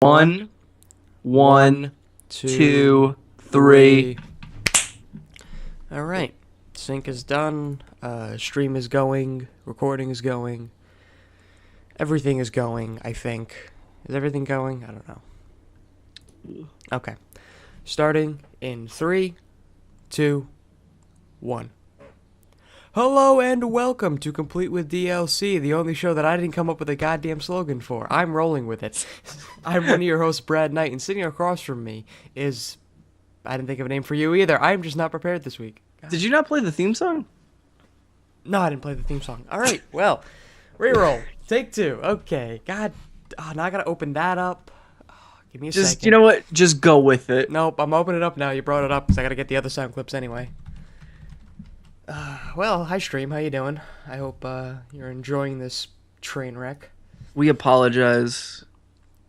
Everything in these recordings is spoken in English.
One, one, two, three. All right. Sync is done. Stream is going. Recording is going. Everything is going, I think. Is everything going? I don't know. Okay. Starting in 3, 2, 1. Hello and welcome to Complete with DLC, the only show that I didn't come up with a goddamn slogan for. I'm rolling with it. I'm one of your hosts, Brad Knight, and sitting across from me is... I didn't think of a name for you either. I'm just not prepared this week. Did you not play the theme song? No, I didn't play the theme song. All right, well, reroll. Take 2. Okay. God, now I gotta open that up. Give me a second. You know what? Just go with it. Nope, I'm opening it up now. You brought it up because I gotta get the other sound clips anyway. Well, hi stream. How you doing? I hope you're enjoying this train wreck. We apologize.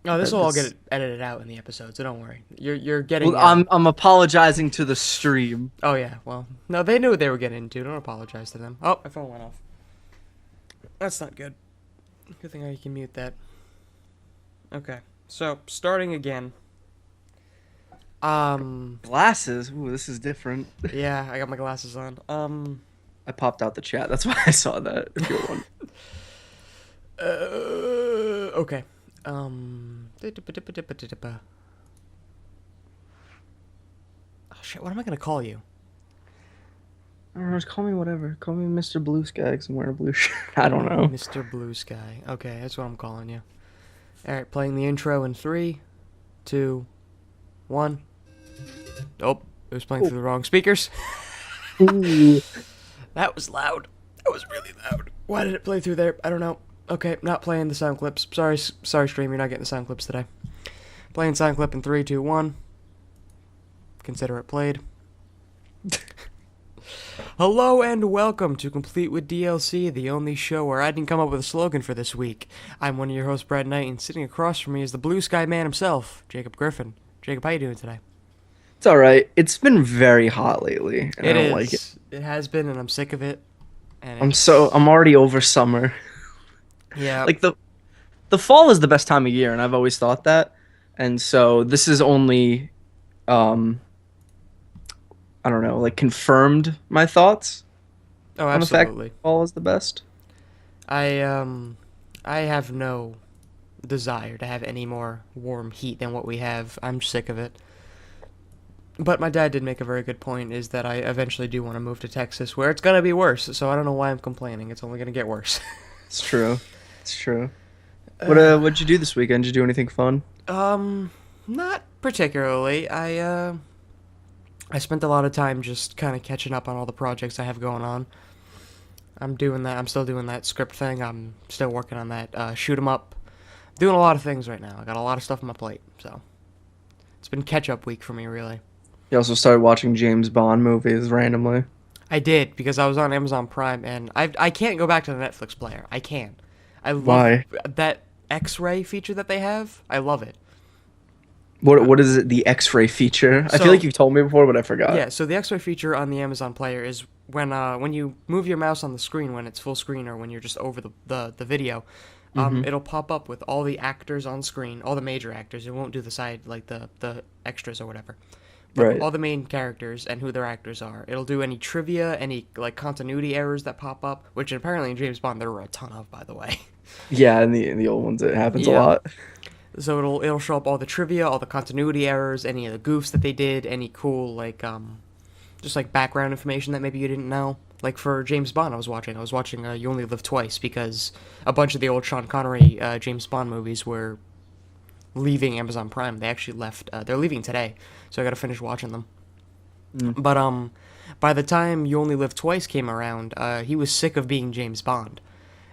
Oh, this will all get edited out in the episode, so don't worry. You're getting. Well, I'm apologizing to the stream. Oh yeah. Well, no, they knew what they were getting into. Don't apologize to them. Oh, my phone went off. That's not good. Good thing I can mute that. Okay, so starting again. Glasses. Ooh, this is different. Yeah, I got my glasses on. I popped out the chat. That's why I saw that. If you're one. Okay. Oh shit, what am I gonna call you? I don't know, just call me whatever. Call me Mr. Blue Sky because I'm wearing a blue shirt. I don't know. Mr. Blue Sky. Okay, that's what I'm calling you. Alright, playing the intro in 3, 2, 1. Oh, it was playing through the wrong speakers. Ooh. That was loud. That was really loud. Why did it play through there? I don't know. Okay, not playing the sound clips. Sorry, stream, you're not getting the sound clips today. Playing sound clip in 3, 2, 1. Consider it played. Hello and welcome to Complete with DLC, the only show where I didn't come up with a slogan for this week. I'm one of your hosts, Brad Knight, and sitting across from me is the blue sky man himself, Jacob Griffin. Jacob, how you doing today? It's all right. It's been very hot lately, and I don't like it. It has been, and I'm sick of it. And I'm already over summer. Yeah. Like the fall is the best time of year, and I've always thought that. And so this is only I don't know, like confirmed my thoughts. Oh, on the fact absolutely. that fall is the best. I have no desire to have any more warm heat than what we have. I'm sick of it. But my dad did make a very good point, is that I eventually do want to move to Texas, where it's gonna be worse, so I don't know why I'm complaining. It's only gonna get worse. It's true. It's true. What'd you do this weekend? Did you do anything fun? Not particularly. I spent a lot of time just kind of catching up on all the projects I have going on. I'm doing that. I'm still doing that script thing. I'm still working on that shoot 'em up. Doing a lot of things right now. I got a lot of stuff on my plate, so it's been catch-up week for me, really. You also started watching James Bond movies randomly. I did, because I was on Amazon Prime, and I can't go back to the Netflix player. I can't. I love Why? that X-ray feature that they have. I love it. What is it? The X-ray feature? I feel like you've told me before, but I forgot. Yeah, so the X-ray feature on the Amazon player is when you move your mouse on the screen, when it's full screen or when you're just over the video, it'll pop up with all the actors on screen, all the major actors. It won't do the side, like the extras or whatever. But Right. all the main characters and who their actors are. It'll do any trivia, any like continuity errors that pop up, which apparently in James Bond there were a ton of, by the way. Yeah, in the old ones it happens a Yeah. lot. So it'll show up all the trivia, all the continuity errors, any of the goofs that they did, any cool like just like background information that maybe you didn't know. Like for James Bond, I was watching You Only Live Twice, because a bunch of the old Sean Connery James Bond movies were leaving Amazon Prime. They actually left. They're leaving today, so I got to finish watching them. But by the time You Only Live Twice came around, he was sick of being James Bond,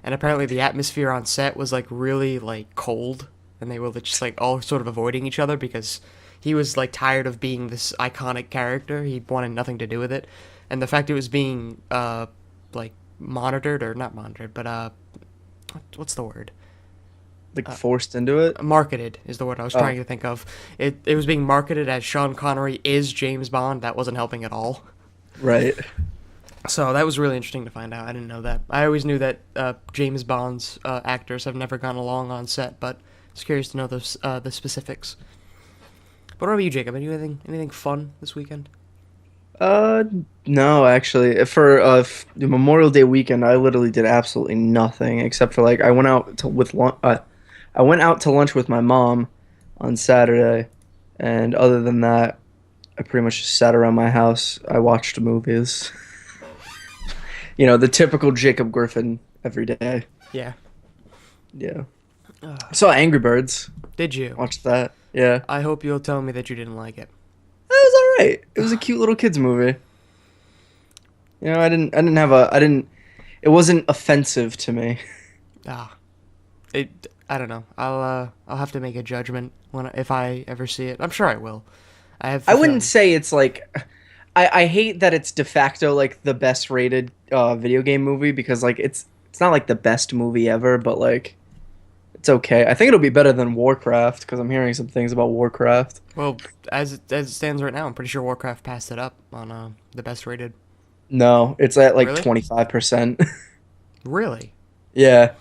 and apparently the atmosphere on set was like really like cold. And they were just like all sort of avoiding each other because he was like tired of being this iconic character. He wanted nothing to do with it, and the fact it was being like monitored, or not monitored, but what's the word? Like forced into it? Marketed is the word I was trying to think of. It was being marketed as Sean Connery is James Bond. That wasn't helping at all. Right. So that was really interesting to find out. I didn't know that. I always knew that James Bond's actors have never gone along on set, but Just curious to know the specifics. But what about you, Jacob? Anything fun this weekend? Uh, no, actually, for the Memorial Day weekend, I literally did absolutely nothing except for like I went out to lunch with my mom on Saturday, and other than that, I pretty much just sat around my house. I watched movies. You know, the typical Jacob Griffin every day. Yeah. Yeah. I saw Angry Birds. Did you? Watched that. Yeah. I hope you'll tell me that you didn't like it. It was all right. It was a cute little kids movie. You know, I didn't. It wasn't offensive to me. Ah, I don't know. I'll have to make a judgment if I ever see it. I'm sure I will. I have I the wouldn't feeling. say it's like. I hate that it's de facto like the best rated video game movie because like it's not like the best movie ever, but like it's okay. I think it'll be better than Warcraft because I'm hearing some things about Warcraft. Well, as it stands right now, I'm pretty sure Warcraft passed it up on the best rated. No, it's at like Really? 25%. Really? Yeah.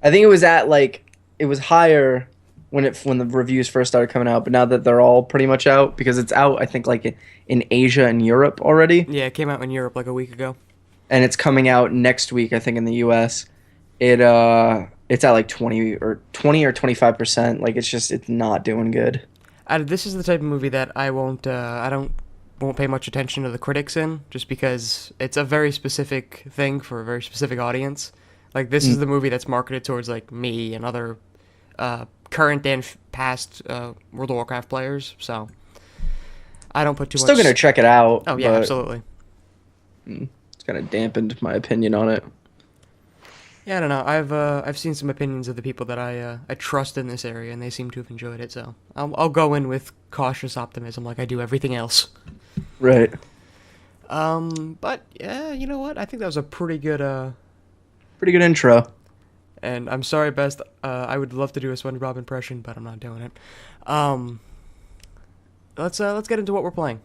I think it was at like it was higher when the reviews first started coming out, but now that they're all pretty much out because it's out I think like in Asia and Europe already, Yeah, it came out in Europe like a week ago. and it's coming out next week I think in the US. It's at like 20 or 25%. Like it's not doing good. This is the type of movie that I don't won't pay much attention to the critics in, just because it's a very specific thing for a very specific audience. Like this is Mm. the movie that's marketed towards like me and other current and past World of Warcraft players. So I don't put too Still much. gonna check it out, Oh yeah, but absolutely. it's kind of dampened my opinion on it. Yeah, I don't know. I've seen some opinions of the people that I trust in this area, and they seem to have enjoyed it. So I'll go in with cautious optimism, like I do everything else. Right. But yeah, you know what? I think that was a pretty good. Pretty good intro. And I'm sorry, Best. I would love to do a SpongeBob impression, but I'm not doing it. Um, let's get into what we're playing.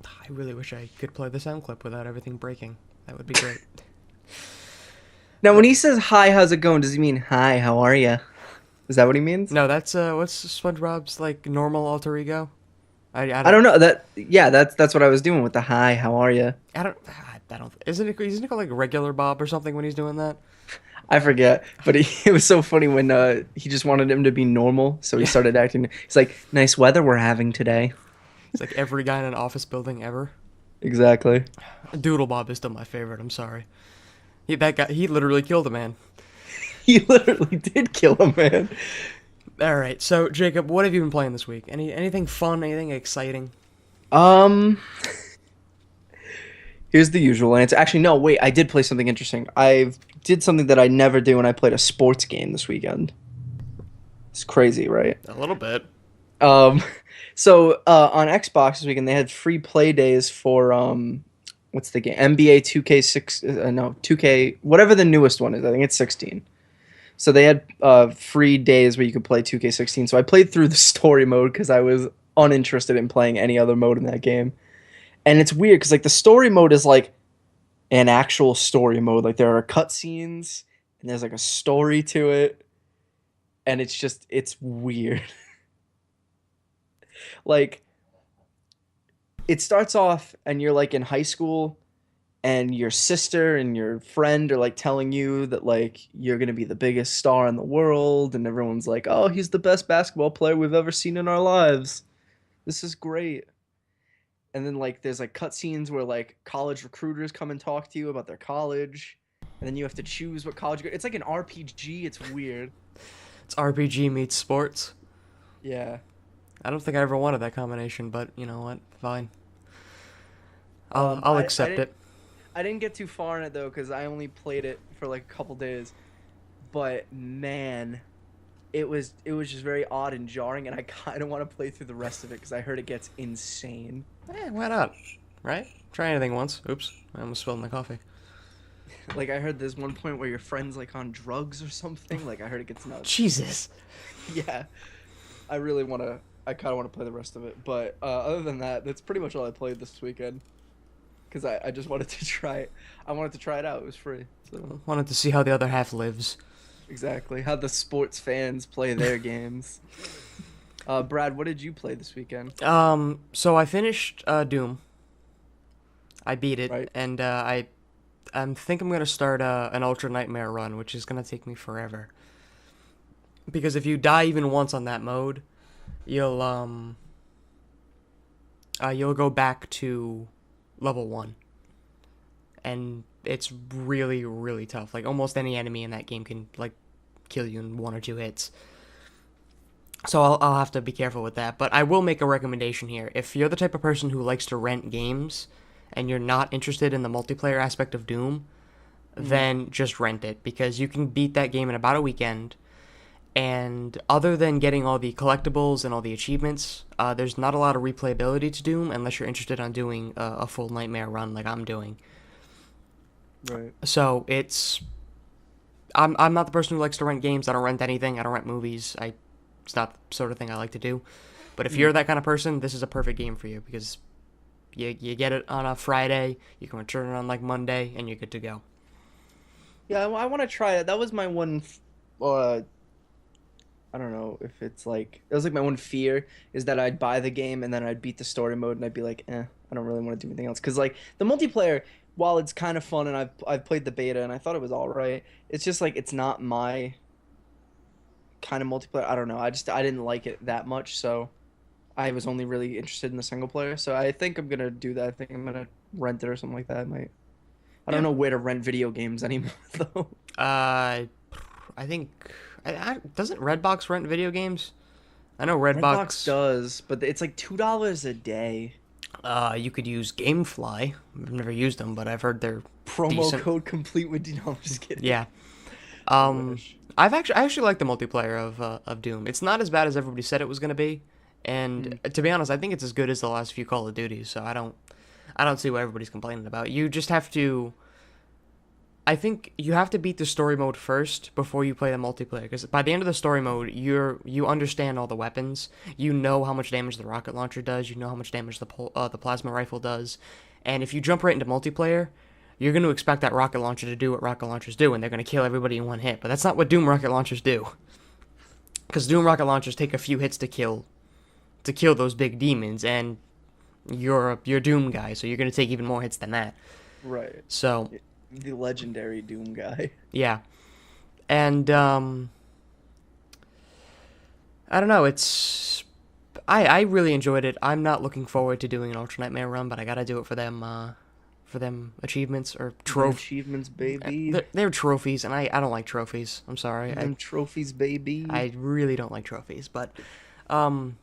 I really wish I could play the sound clip without everything breaking. That would be great. Now, when he says "Hi, how's it going?" does he mean "Hi, how are ya"? Is that what he means? No, that's what's SpongeBob's like normal alter ego? I I don't don't know. Yeah, that's what I was doing with the "Hi, how are ya." I don't isn't it called like regular Bob or something when he's doing that? I forget, but it was so funny when he just wanted him to be normal, so he Yeah, started acting. He's like, "Nice weather we're having today." it's like every guy in an office building ever. Exactly. Doodle Bob is still my favorite. I'm sorry. That guy, he literally killed a man. He literally did kill a man. All right, so Jacob, what have you been playing this week? Anything fun? Anything exciting? Um, Here's the usual answer. Actually, no, wait, I did play something interesting. I did something that I never do when I played a sports game this weekend. It's crazy, right? A little bit. Um, so on Xbox this weekend they had free play days for what's the game? NBA 2K6 no, 2K whatever the newest one is. I think it's 16. So they had free days where you could play 2K16. So I played through the story mode because I was uninterested in playing any other mode in that game. And it's weird because like the story mode is like an actual story mode. Like there are cutscenes and there's like a story to it, and it's weird. Like it starts off and you're like in high school and your sister and your friend are like telling you that like you're going to be the biggest star in the world, and everyone's like, "Oh, he's the best basketball player we've ever seen in our lives. This is great." And then like there's like cutscenes where like college recruiters come and talk to you about their college, and then you have to choose what college you go. It's like an RPG. It's weird. It's RPG meets sports. Yeah. I don't think I ever wanted that combination, but you know what? Fine. I'll I accept didn't it. I didn't get too far in it though because I only played it for like a couple days. But man, it was just very odd and jarring, and I kind of want to play through the rest of it because I heard it gets insane. Why not? Right? Try anything once. Oops, I almost spilled my coffee. Like I heard there's one point where your friend's like on drugs or something. Like I heard it gets nuts. Jesus. Yeah, I really want to. I kind of want to play the rest of it. But other than that, that's pretty much all I played this weekend. Because I just wanted to try it. I wanted to try it out. It was free. So Wanted to see how the other half lives. Exactly. How the sports fans play their games. Brad, what did you play this weekend? So I finished Doom. I beat it, Right? and I think I'm gonna start an Ultra Nightmare run, which is gonna take me forever. Because if you die even once on that mode, you'll you'll go back to level 1, and it's really really tough. Like almost any enemy in that game can like kill you in 1 or 2 hits. So I'll have to be careful with that. But I will make a recommendation here. If you're the type of person who likes to rent games and you're not interested in the multiplayer aspect of Doom, Mm-hmm. then just rent it because you can beat that game in about a weekend. And other than getting all the collectibles and all the achievements, there's not a lot of replayability to Doom unless you're interested on doing a full Nightmare run like I'm doing. Right. So I'm not the person who likes to rent games. I don't rent anything. I don't rent movies. It's not the sort of thing I like to do. But if Mm. you're that kind of person, this is a perfect game for you because you get it on a Friday, you can return it on like Monday, and you're good to go. Yeah, I want to try it. That was my one. Uh, I don't know if it's like it was like my one fear is that I'd buy the game and then I'd beat the story mode and I'd be like, I don't really want to do anything else. Because like the multiplayer, while it's kind of fun and I've played the beta and I thought it was all right, it's just like it's not my kind of multiplayer. I don't know. I didn't like it that much, so I was only really interested in the single player. So I think I'm gonna do that. I think I'm gonna rent it or something like that. I don't Yeah. know where to rent video games anymore though. Uh, I think doesn't Redbox rent video games? I know Redbox Redbox. does, but it's like $2 a day. You could use GameFly. I've never used them, but I've heard they're Promo decent. code complete with no, I'm just kidding. Yeah. I Um, wish. I actually like the multiplayer of Doom. It's not as bad as everybody said it was gonna be, and Mm. to be honest, I think it's as good as the last few Call of Duties. So I don't see what everybody's complaining about. You just have to. I think you have to beat the story mode first before you play the multiplayer. Because by the end of the story mode, you understand all the weapons. You know how much damage the rocket launcher does. You know how much damage the plasma rifle does. And if you jump right into multiplayer, you're going to expect that rocket launcher to do what rocket launchers do, and they're going to kill everybody in one hit. But that's not what Doom rocket launchers do. Because Doom rocket launchers take a few hits to kill those big demons, and you're Doom guy, so you're going to take even more hits than that. Right. So The legendary Doom guy. yeah. And I don't know. I really enjoyed it. I'm not looking forward to doing an Ultra Nightmare run, but I gotta do it for them achievements or Them trophy. achievements, baby. They're trophies, and I don't like trophies. I'm sorry. Them trophies, baby. I really don't like trophies. But um,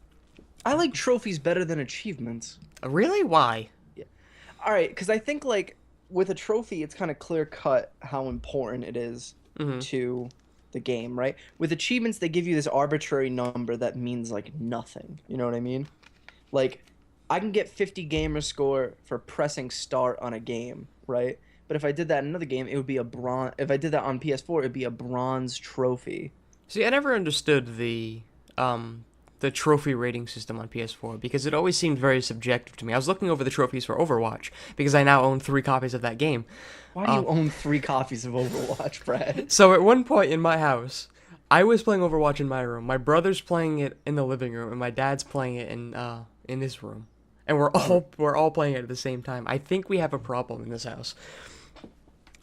I like trophies better than achievements. really, why? Yeah. All right, because I think like with a trophy, it's kind of clear cut how important it is Mm-hmm. to the game, right? With achievements, they give you this arbitrary number that means like nothing. You know what I mean? Like, I can get 50 gamer score for pressing start on a game, right? But if I did that in another game, it would be a bronze. If I did that on PS4, it'd be a bronze trophy. See, I never understood the trophy rating system on PS4 because it always seemed very subjective to me. I was looking over the trophies for Overwatch because I now own 3 copies of that game. Why do Uh, you own 3 copies of Overwatch, Brad? so at one point in my house, I was playing Overwatch in my room. My brother's playing it in the living room, and my dad's playing it in this room. And we're all playing it at the same time. I think we have a problem in this house.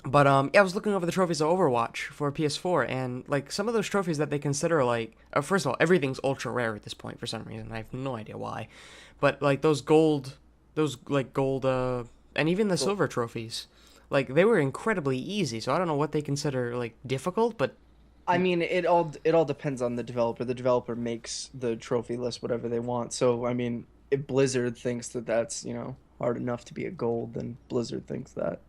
But yeah, I was looking over the trophies of Overwatch for PS4, and like some of those trophies that they consider like, first of all, everything's ultra rare at this point for some reason. I have no idea why, but like those gold, and even the Well, silver trophies, like they were incredibly easy. So I don't know what they consider like difficult, but I mean, it all depends on the developer. The developer makes the trophy list whatever they want. So I mean, if Blizzard thinks that that's hard enough to be a gold, then Blizzard thinks that.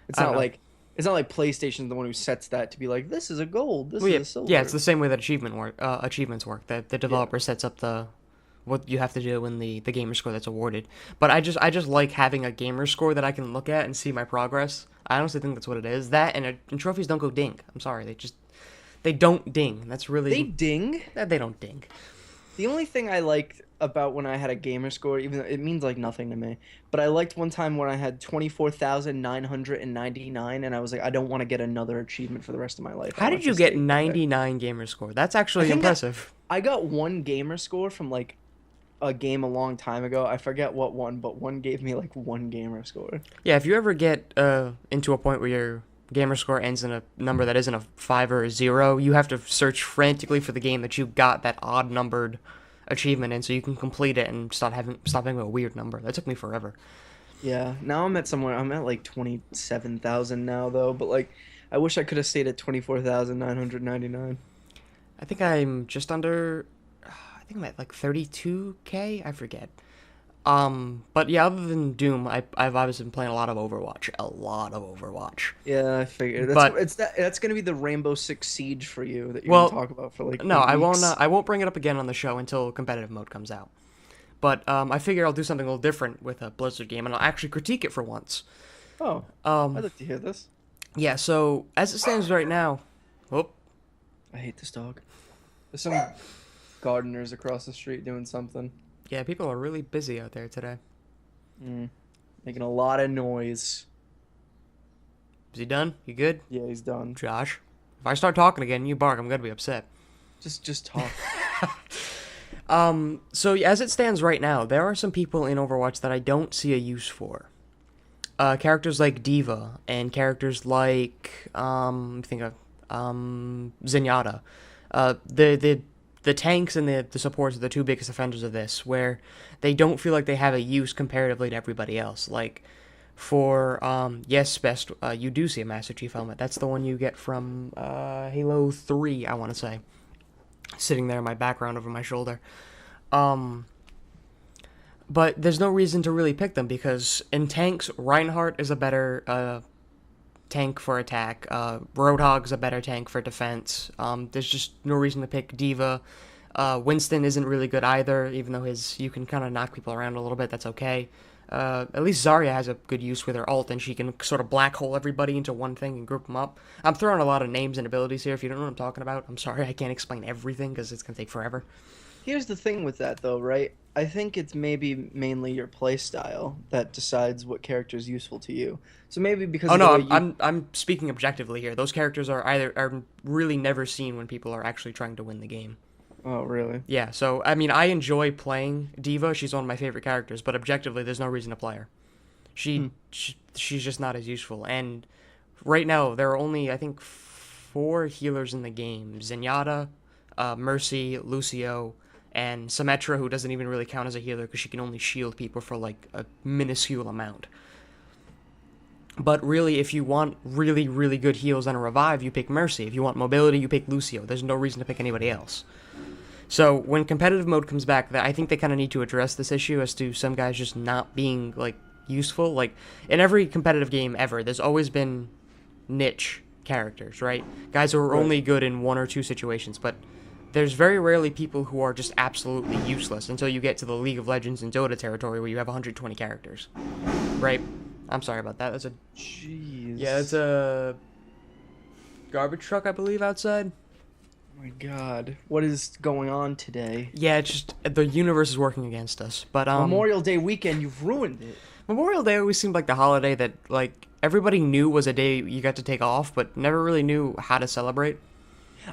It's I don't not know. like it's not like PlayStation's the one who sets that to be like this is a gold, this Well, is yeah, a yeah, it's silver. the same way that achievements work. That the Yeah. developer sets up the what you have to do in the gamer score that's awarded. But I just like having a gamer score that I can look at and see my progress. I honestly think that's what it is. That and trophies don't go ding. I'm sorry, they don't ding. That's They really ding. they don't ding. The only thing I liked about when I had a gamer score, even though it means like nothing to me, but I liked one time when I had 24,999, and I was like, I don't want to get another achievement for the rest of my life. I How want did it to you get stay there. 99 gamer score? That's I actually think impressive. I got one gamer score from like a game a long time ago. I forget what one, but one gave me like one gamer score. Yeah, if you ever get into a point where your gamer score ends in a number that isn't a 5 or a 0, you have to search frantically for the game that you got that odd numbered achievement in so you can complete it and stop having a weird number. That took me forever. Yeah, now I'm at somewhere. I'm at like 27,000 now though, but like I wish I could have stayed at 24,999. I think I'm just under. I think I'm at like 32K. I forget. But yeah, other than Doom, I've obviously been playing a lot of Overwatch. Yeah, I figured But that's gonna be the Rainbow Six Siege for you that you're gonna well, talk about for like no, 8 weeks. I won't bring it up again on the show until competitive mode comes out. But I figure I'll do something a little different with a Blizzard game, and I'll actually critique it for once. Oh, I'd Um, like to hear this. yeah. So as it stands right now, oh I hate this dog. There's some gardeners across the street doing something. yeah, people are really busy out there today. Mm, making a lot of noise. Is he done? You good, Yeah, he's done. Josh? If I start talking again, you bark, I'm gonna be upset. Just talk. So as it stands right now, there are some people in Overwatch that I don't see a use for. Characters like Diva and characters like think of Zenyatta. The tanks and the supports are the two biggest offenders of this, where they don't feel like they have a use comparatively to everybody else. Like for yes, best you do see a Master Chief helmet. That's the one you get from Halo 3, I want to say, sitting there in my background over my shoulder. Um, but there's no reason to really pick them because in tanks, Reinhardt is a better tank for attack. Roadhog's a better tank for defense. There's just no reason to pick Diva. Winston isn't really good either, even though you can kind of knock people around a little bit. That's okay. At least Zarya has a good use with her ult, and she can sort of black hole everybody into one thing and group them up. I'm throwing a lot of names and abilities here. If you don't know what I'm talking about, I'm sorry I can't explain everything because it's gonna take forever. Here's the thing with that though, right? I think it's maybe mainly your play style that decides what character is useful to you. So maybe because Oh of the no, way I'm speaking objectively here. Those characters are really never seen when people are actually trying to win the game. Oh, really? Yeah, so I mean, I enjoy playing Diva. She's one of my favorite characters, but objectively, there's no reason to play her. She's just not as useful. And right now, there are only I think 4 healers in the game: Zenyatta, Mercy, Lucio, and Symmetra, who doesn't even really count as a healer because she can only shield people for like a minuscule amount. But really, if you want really, really good heals and a revive, you pick Mercy. If you want mobility, you pick Lucio. There's no reason to pick anybody else. So when competitive mode comes back, I think they kind of need to address this issue as to some guys just not being like useful. Like in every competitive game ever, there's always been niche characters, right? Guys who are Right. only good in 1 or 2 situations, but there's very rarely people who are just absolutely useless until you get to the League of Legends and Dota territory where you have 120 characters, right? I'm sorry about that. Jeez. That's a garbage truck, I believe, outside. Oh my God, what is going on today? Yeah, it's just the universe is working against us. But Memorial Day weekend, you've ruined it. Memorial Day always seemed like the holiday that like everybody knew was a day you got to take off, but never really knew how to celebrate.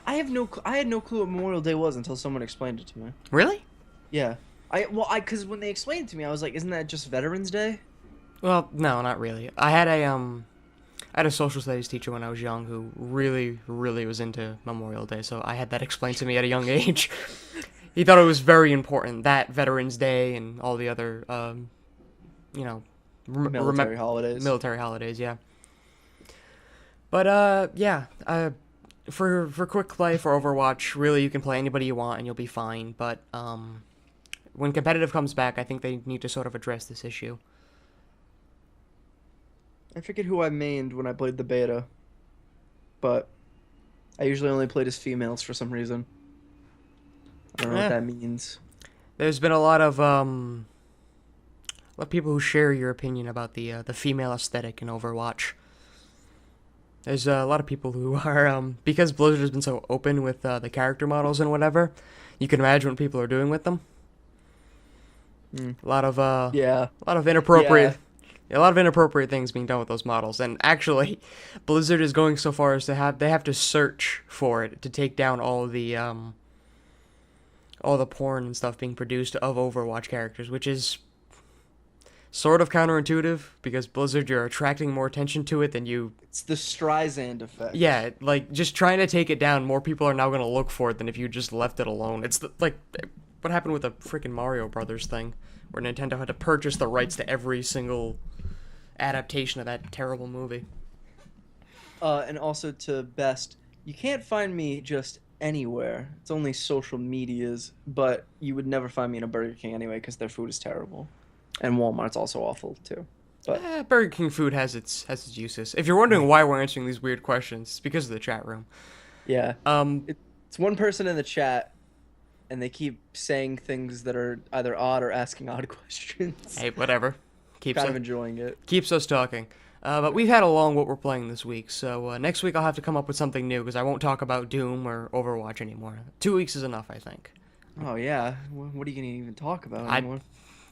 I had no clue what Memorial Day was until someone explained it to me. Really? Yeah. Because when they explained it to me, I was like, isn't that just Veterans Day? Well, no, not really. I had a social studies teacher when I was young who really, really was into Memorial Day, so I had that explained to me at a young age. He thought it was very important, that Veterans Day and all the other, you know, Military holidays. military holidays, yeah. But yeah, for quick play for Overwatch, really you can play anybody you want and you'll be fine. But when competitive comes back, I think they need to sort of address this issue. I forget who I mained when I played the beta, but I usually only played as females for some reason. I don't know what Eh. that means. There's been a lot of people who share your opinion about the female aesthetic in Overwatch. There's a lot of people who are, because Blizzard has been so open with the character models and whatever, you can imagine what people are doing with them. Mm. A Yeah. lot of Yeah. inappropriate, a lot of inappropriate things being done with those models. And actually, Blizzard is going so far as they have to search for it to take down all the porn and stuff being produced of Overwatch characters, which is sort of counterintuitive because Blizzard, you're attracting more attention to it than you. It's the Streisand effect. Yeah, like just trying to take it down, more people are now going to look for it than if you just left it alone. It's like what happened with the freaking Mario Brothers thing, where Nintendo had to purchase the rights to every single adaptation of that terrible movie. And also to best, you can't find me just anywhere. It's only social medias, but you would never find me in a Burger King anyway because their food is terrible. And Walmart's also awful too. But Burger King food has its uses. If you're wondering why we're answering these weird questions, it's because of the chat room. yeah, Um, it's one person in the chat, and they keep saying things that are either odd or asking odd questions. hey, whatever. Keeps Kind us, of enjoying it. keeps us talking. But we've had a long what we're playing this week, so next week I'll have to come up with something new because I won't talk about Doom or Overwatch anymore. 2 weeks is enough, I think. Oh yeah, what are you gonna even talk about anymore?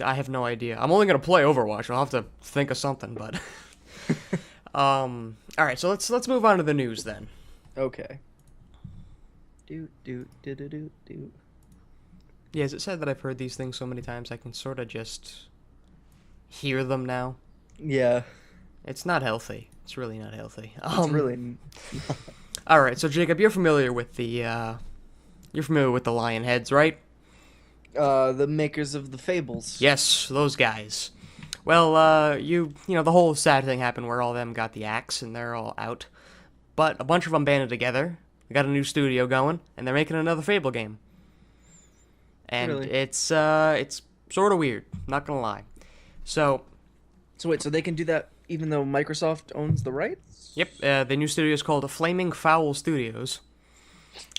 I have no idea. I'm only gonna play Overwatch. I'll have to think of something, but all right. So let's move on to the news then. Okay. Do. Yeah, is it said that I've heard these things so many times I can sort of just hear them now? Yeah, It's not healthy. It's really not healthy. it's really. All right. So Jacob, you're familiar with the Lionheads, right? The makers of the Fables. Yes, those guys. Well, you know, the whole sad thing happened where all of them got the axe and they're all out. But a bunch of them banded together. They got a new studio going, and they're making another Fable game. And Really? it's sort of weird, not gonna lie. So, So wait, so they can do that even though Microsoft owns the rights? yep, the new studio is called Flaming Fowl Studios.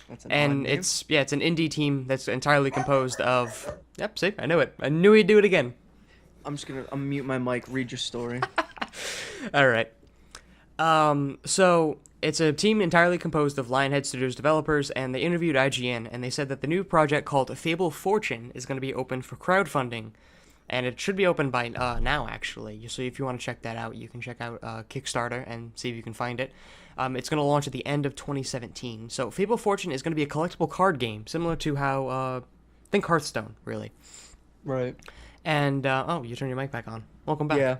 That's an odd And name. it's an indie team that's entirely composed of. Yep, see, I knew it. I knew he'd do it again. I'm just gonna unmute my mic. Read your story. All right. So it's a team entirely composed of Lionhead Studios developers, and they interviewed IGN, and they said that the new project called Fable Fortune is going to be open for crowdfunding, and it should be open by now, actually. So if you want to check that out, you can check out Kickstarter and see if you can find it. It's going to launch at the end of 2017. So Fable Fortune is going to be a collectible card game, similar to how, think Hearthstone, really. Right. And, oh, you turned your mic back on. Welcome back. Yeah.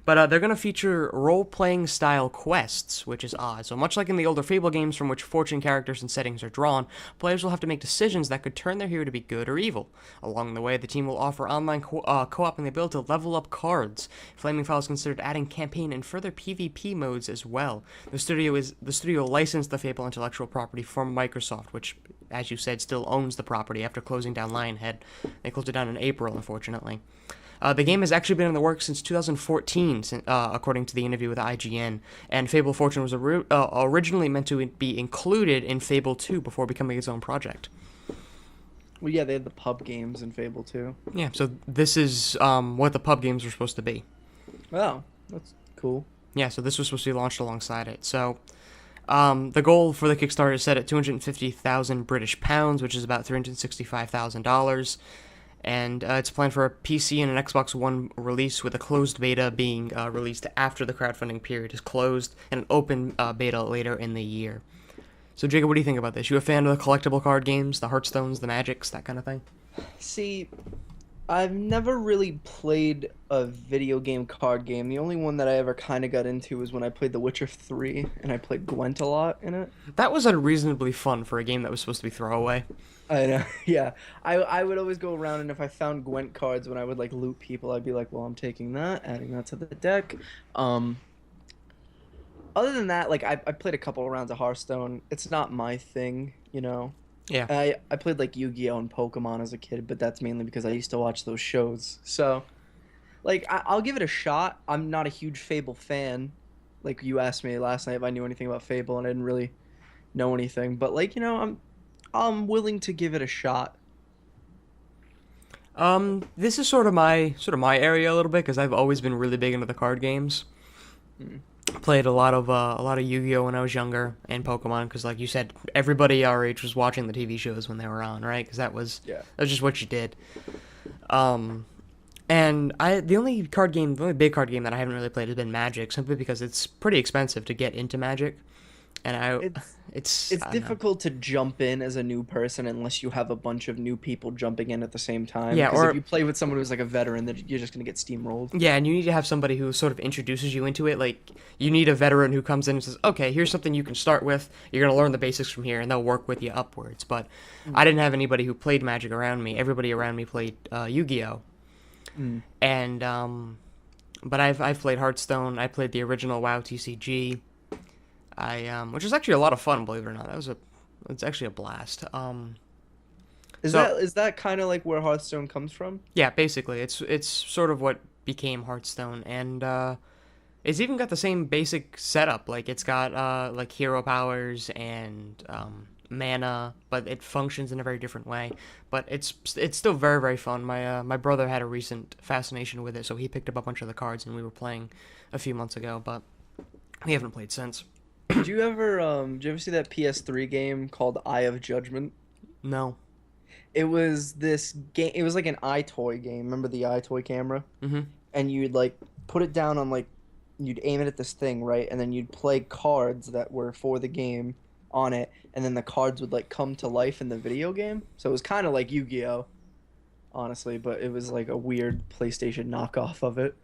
But they're going to feature role-playing style quests, which is odd. So much like in the older Fable games from which fortune characters and settings are drawn, players will have to make decisions that could turn their hero to be good or evil. Along the way, the team will offer online co-op and the ability to level up cards. Flaming Fowl is considered adding campaign and further PvP modes as well. The studio licensed the Fable intellectual property from Microsoft, which, as you said, still owns the property after closing down Lionhead. They closed it down in April, unfortunately. The game has actually been in the works since 2014, according to the interview with IGN, and Fable Fortune was originally meant to be included in Fable 2 before becoming its own project. Well, yeah, they had the pub games in Fable too. Yeah, so this is what the pub games were supposed to be. Oh, that's cool. Yeah, so this was supposed to be launched alongside it. So the goal for the Kickstarter is set at 250,000 British pounds, which is about $365,000. And it's planned for a PC and an Xbox One release, with a closed beta being released after the crowdfunding period is closed, and an open beta later in the year. So, Jacob, what do you think about this? You a fan of the collectible card games, the Hearthstones, the Magics, that kind of thing? See, I've never really played a video game card game. The only one that I ever kind of got into was when I played The Witcher 3, and I played Gwent a lot in it. That was unreasonably fun for a game that was supposed to be throwaway. I know, yeah. I would always go around, and if I found Gwent cards when I would like loot people, I'd be like, well, I'm taking that, adding that to the deck. Other than that, like I played a couple of rounds of Hearthstone. It's not my thing, you know. Yeah. I played like Yu-Gi-Oh and Pokemon as a kid, but that's mainly because I used to watch those shows. So, like I'll give it a shot. I'm not a huge Fable fan. Like you asked me last night if I knew anything about Fable, and I didn't really know anything. But like, you know, I'm willing to give it a shot. This is sort of my area a little bit, because I've always been really big into the card games. Played a lot of Yu-Gi-Oh when I was younger, and Pokemon, because like you said, everybody our age was watching the TV shows when they were on, right? Because Yeah. that was just what you did. And the only big card game that I haven't really played has been Magic, simply because it's pretty expensive to get into Magic, and It's I don't know. difficult to jump in as a new person unless you have a bunch of new people jumping in at the same time. Yeah, Because if or you play with someone who's like a veteran, then you're just gonna get steamrolled. yeah, and you need to have somebody who sort of introduces you into it. Like, you need a veteran who comes in and says, okay, here's something you can start with. You're going to learn the basics from here, and they'll work with you upwards. But I didn't have anybody who played Magic around me. Everybody around me played Yu-Gi-Oh! Mm. And, but I've played Hearthstone. I played the original WoW TCG. Which was actually a lot of fun, believe it or not. It's actually a blast. Is that kind of like where Hearthstone comes from? Yeah, basically, it's sort of what became Hearthstone, and it's even got the same basic setup. Like, it's got like hero powers and mana, but it functions in a very different way. But it's still very, very fun. My brother had a recent fascination with it, so he picked up a bunch of the cards, and we were playing a few months ago, but we haven't played since. Did you ever see that PS3 game called Eye of Judgment? No. It was this game. It was like an iToy game. Remember the iToy camera? Mm-hmm. And you'd like put it down on like you'd aim it at this thing, right? And then you'd play cards that were for the game on it, and then the cards would like come to life in the video game. So it was kind of like Yu-Gi-Oh, honestly, but it was like a weird PlayStation knockoff of it.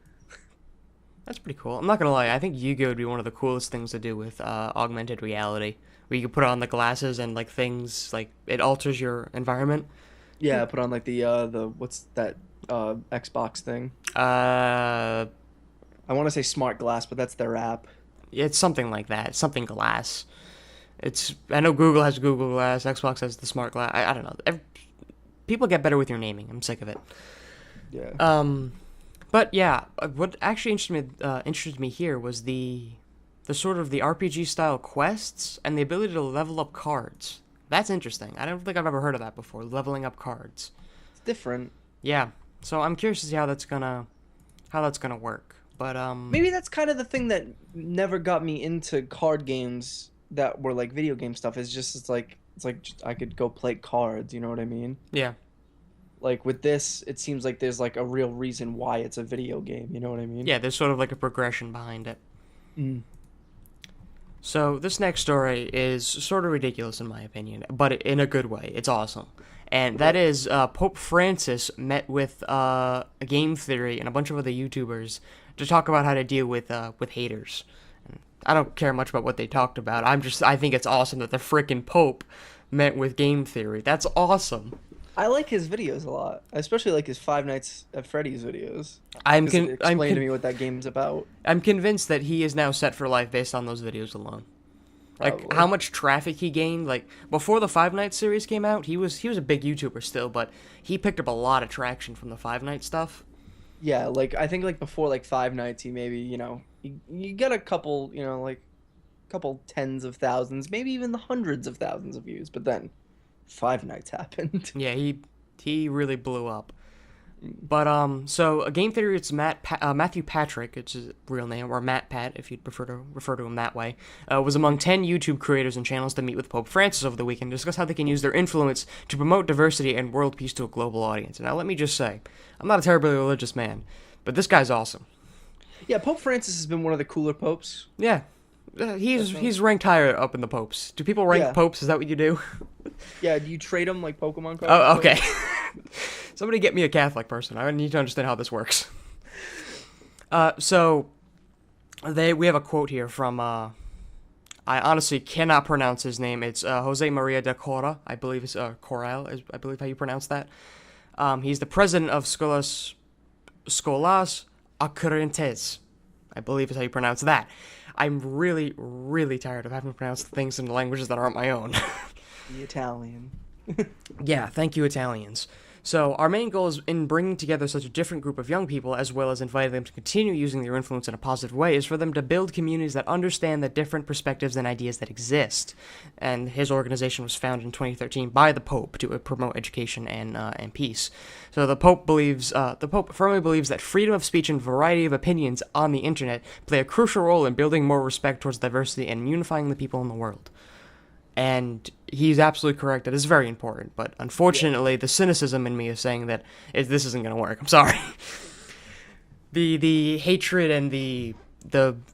That's pretty cool. I'm not gonna lie, I think Yu-Gi-Oh would be one of the coolest things to do with augmented reality, where you can put on the glasses and like things like it alters your environment. Yeah, put on like the what's that Xbox thing? Uh, I want to say Smart Glass, but that's their app. it's something like that, something glass. I know Google has Google Glass, Xbox has the smart glass. I don't know. People get better with your naming. I'm sick of it. Yeah. But yeah, what actually interested me here was the sort of the RPG style quests and the ability to level up cards. That's interesting. I don't think I've ever heard of that before. Leveling up cards. It's different. Yeah. So I'm curious to see how that's gonna work. But Maybe that's kind of the thing that never got me into card games that were like video game stuff. It's like just, I could go play cards. You know what I mean? yeah. Like with this, it seems like there's like a real reason why it's a video game. You know what I mean? Yeah, there's sort of like a progression behind it. Mm. So this next story is sort of ridiculous in my opinion, but in a good way. It's awesome. And that is Pope Francis met with Game Theory and a bunch of other YouTubers to talk about how to deal with haters. And I don't care much about what they talked about. I think it's awesome that the frickin' Pope met with Game Theory. That's awesome. I like his videos a lot. I especially like his Five Nights at Freddy's videos. I'm 'Cause it explained to me what that game's about. I'm convinced that he is now set for life based on those videos alone. Like Probably. how much traffic he gained. Like before the Five Nights series came out, he was a big YouTuber still, but he picked up a lot of traction from the Five Nights stuff. Yeah, like I think like before like Five Nights, he maybe you get a couple like couple tens of thousands, maybe even the hundreds of thousands of views, but then Five Nights happened. Yeah, he really blew up. But so Game Theory, it's Matthew Patrick, it's his real name, or Matt Pat, if you'd prefer to refer to him that way, was among 10 YouTube creators and channels to meet with Pope Francis over the weekend to discuss how they can use their influence to promote diversity and world peace to a global audience. Now, let me just say, I'm not a terribly religious man, but this guy's awesome. Yeah, Pope Francis has been one of the cooler popes. Yeah, he's ranked higher up in the popes. Do people rank Yeah. popes? Is that what you do? Yeah, do you trade them like Pokemon cards? Oh, okay. Somebody get me a Catholic person. I need to understand how this works. So we have a quote here from I honestly cannot pronounce his name. It's Jose Maria de Cora, I believe it's Corral, I believe how you pronounce that. He's the president of Scholas Occurrentes, I believe is how you pronounce that. I'm really, really tired of having to pronounce things in languages that aren't my own. The Italian. Yeah, thank you, Italians. So our main goal is in bringing together such a different group of young people, as well as inviting them to continue using their influence in a positive way, is for them to build communities that understand the different perspectives and ideas that exist. And his organization was founded in 2013 by the Pope to promote education and peace. So the Pope firmly believes that freedom of speech and variety of opinions on the internet play a crucial role in building more respect towards diversity and unifying the people in the world. And he's absolutely correct. That is very important. But unfortunately, the cynicism in me is saying that this isn't going to work. I'm sorry. The hatred and the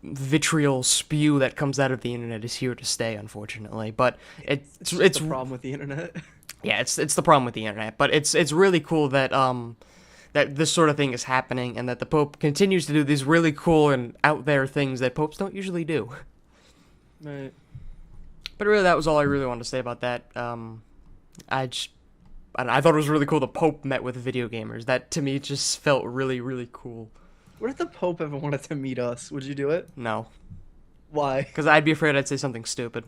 vitriol spew that comes out of the internet is here to stay, unfortunately. But it's the problem with the internet. Yeah, it's the problem with the internet. But it's really cool that that this sort of thing is happening, and that the Pope continues to do these really cool and out there things that popes don't usually do. Right. But really, that was all I really wanted to say about that. I thought it was really cool the Pope met with video gamers. That, to me, just felt really, really cool. What if the Pope ever wanted to meet us? Would you do it? No. Why? Because I'd be afraid I'd say something stupid.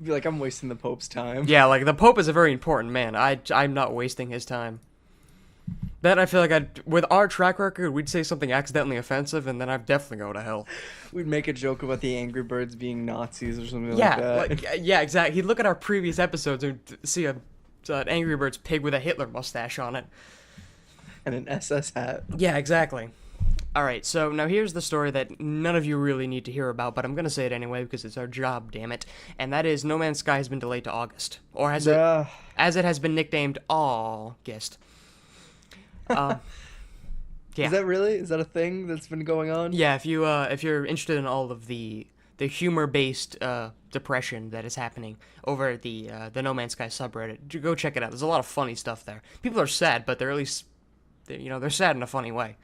Be like, I'm wasting the Pope's time. Yeah, like, the Pope is a very important man. I'm not wasting his time. Then I feel like with our track record, we'd say something accidentally offensive, and then I'd definitely go to hell. We'd make a joke about the Angry Birds being Nazis or something like that. Yeah, exactly. He'd look at our previous episodes and see an Angry Birds pig with a Hitler mustache on it. And an SS hat. Yeah, exactly. Alright, so now here's the story that none of you really need to hear about, but I'm going to say it anyway because it's our job, damn it. And that is No Man's Sky has been delayed to August. Or as it has been nicknamed, August. Yeah. Is that really? Is that a thing that's been going on? Yeah, if you're interested in all of the humor-based depression that is happening over at the No Man's Sky subreddit, go check it out. There's a lot of funny stuff there. People are sad, but they're at least they're sad in a funny way.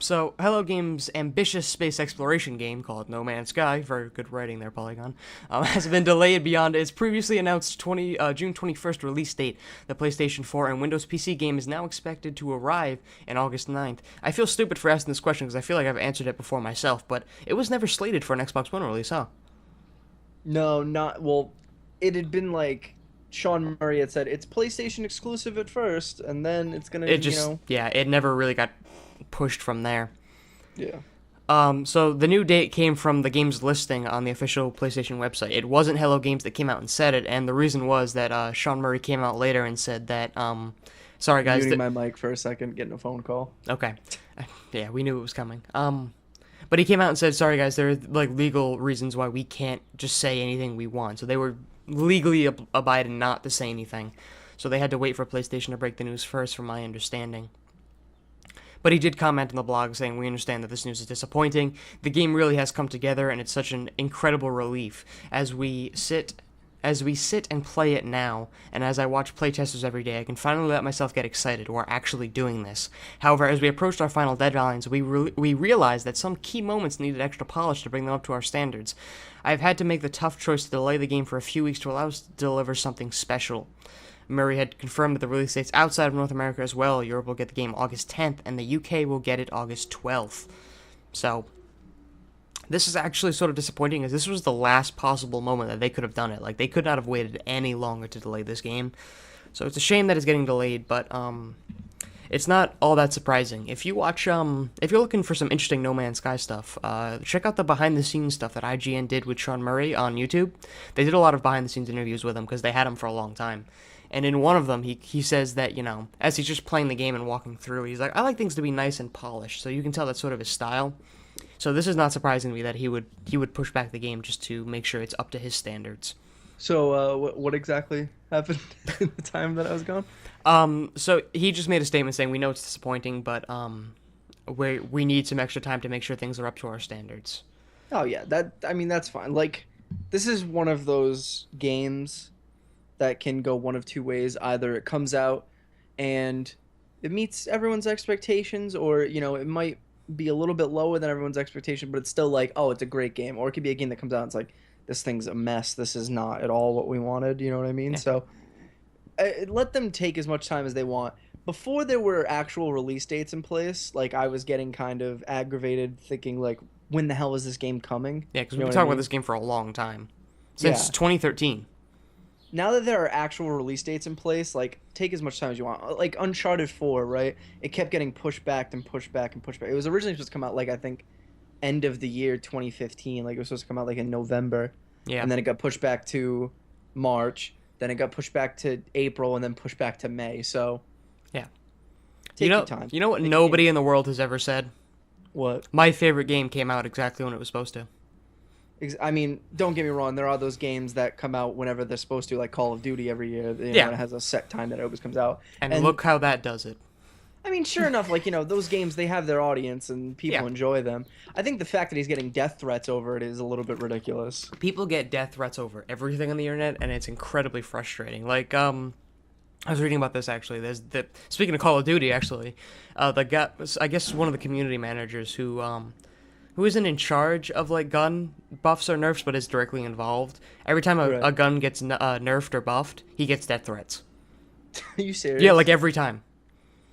So, Hello Games' ambitious space exploration game, called No Man's Sky, very good writing there, Polygon, has been delayed beyond its previously announced June 21st release date. The PlayStation 4 and Windows PC game is now expected to arrive on August 9th. I feel stupid for asking this question because I feel like I've answered it before myself, but it was never slated for an Xbox One release, huh? No, well, it had been like Sean Murray had said, it's PlayStation exclusive at first, and then it's gonna, Yeah, it never really got pushed from there. Yeah. So the new date came from the game's listing on the official PlayStation website. It wasn't Hello Games that came out and said it, and the reason was that Sean Murray came out later and said that, sorry guys. Muting my mic for a second, getting a phone call. Okay. Yeah, we knew it was coming. But he came out and said, sorry guys, there are like legal reasons why we can't just say anything we want. So they were legally abiding not to say anything. So they had to wait for PlayStation to break the news first, from my understanding. But he did comment on the blog saying, we understand that this news is disappointing. The game really has come together, and it's such an incredible relief as we sit and play it now, and as I watch playtesters every day, I can finally let myself get excited. We're actually doing this. However, as we approached our final deadlines, we realized that some key moments needed extra polish to bring them up to our standards. I've had to make the tough choice to delay the game for a few weeks to allow us to deliver something special. Murray had confirmed that the release dates outside of North America as well. Europe will get the game August 10th, and the UK will get it August 12th. So, this is actually sort of disappointing, as this was the last possible moment that they could have done it. Like, they could not have waited any longer to delay this game. So it's a shame that it's getting delayed, but it's not all that surprising. If you watch, if you're looking for some interesting No Man's Sky stuff, check out the behind-the-scenes stuff that IGN did with Sean Murray on YouTube. They did a lot of behind-the-scenes interviews with him because they had him for a long time. And in one of them, he says that, as he's just playing the game and walking through, he's like, I like things to be nice and polished. So you can tell that's sort of his style. So this is not surprising to me that he would push back the game just to make sure it's up to his standards. So what exactly happened in the time that I was gone? So he just made a statement saying, we know it's disappointing, but we need some extra time to make sure things are up to our standards. Oh yeah, that's fine. Like, this is one of those games that can go one of two ways. Either it comes out and it meets everyone's expectations, or, it might be a little bit lower than everyone's expectation, but it's still like, oh, it's a great game. Or it could be a game that comes out and it's like, this thing's a mess. This is not at all what we wanted. You know what I mean? Yeah. So let them take as much time as they want. Before there were actual release dates in place, like, I was getting kind of aggravated thinking, like, when the hell is this game coming? Yeah, because we've been talking about this game for a long time. Since 2013. now that there are actual release dates in place, like take as much time as you want. Like Uncharted 4, right? It kept getting pushed back and pushed back and pushed back. It was originally supposed to come out like I think end of the year 2015. Like it was supposed to come out like in November, Yeah. and then it got pushed back to March. Then it got pushed back to April, and then pushed back to May. So Yeah. take your time. You know what Make nobody in the world has ever said? What? My favorite game came out exactly when it was supposed to. I mean, don't get me wrong. There are those games that come out whenever they're supposed to, like Call of Duty every year. Yeah. It has a set time that it always comes out. And look how that does it. I mean, sure enough, like, those games, they have their audience and people Yeah. enjoy them. I think the fact that he's getting death threats over it is a little bit ridiculous. People get death threats over everything on the internet, and it's incredibly frustrating. Like, I was reading about this actually. Speaking of Call of Duty, actually, the guy, I guess one of the community managers who isn't in charge of like gun buffs or nerfs, but is directly involved. Every time Right. a gun gets nerfed or buffed, he gets death threats. Are you serious? Yeah, like every time.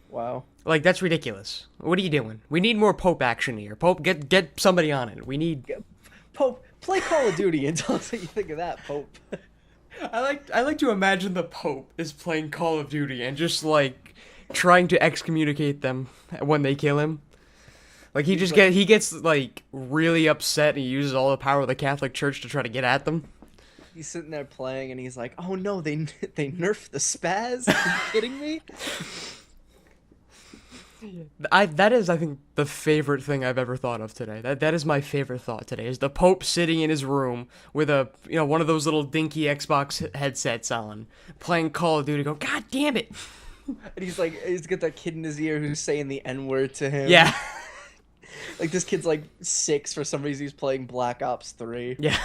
Wow. Like that's ridiculous. What are you doing? We need more Pope action here. Pope, get somebody on it. We need. Pope, play Call of Duty and tell us what you think of that, Pope. I like to imagine the Pope is playing Call of Duty and just like trying to excommunicate them when they kill him. Like he gets like really upset and he uses all the power of the Catholic Church to try to get at them. He's sitting there playing and he's like, "Oh no, they nerfed the spaz? Are you kidding me?" That is, I think, the favorite thing I've ever thought of today. That is my favorite thought today. Is the Pope sitting in his room with one of those little dinky Xbox headsets on, playing Call of Duty, going, "God damn it!" And he's got that kid in his ear who's saying the N-word to him. Yeah, Like this kid's like 6 for some reason. He's playing Black Ops 3. yeah.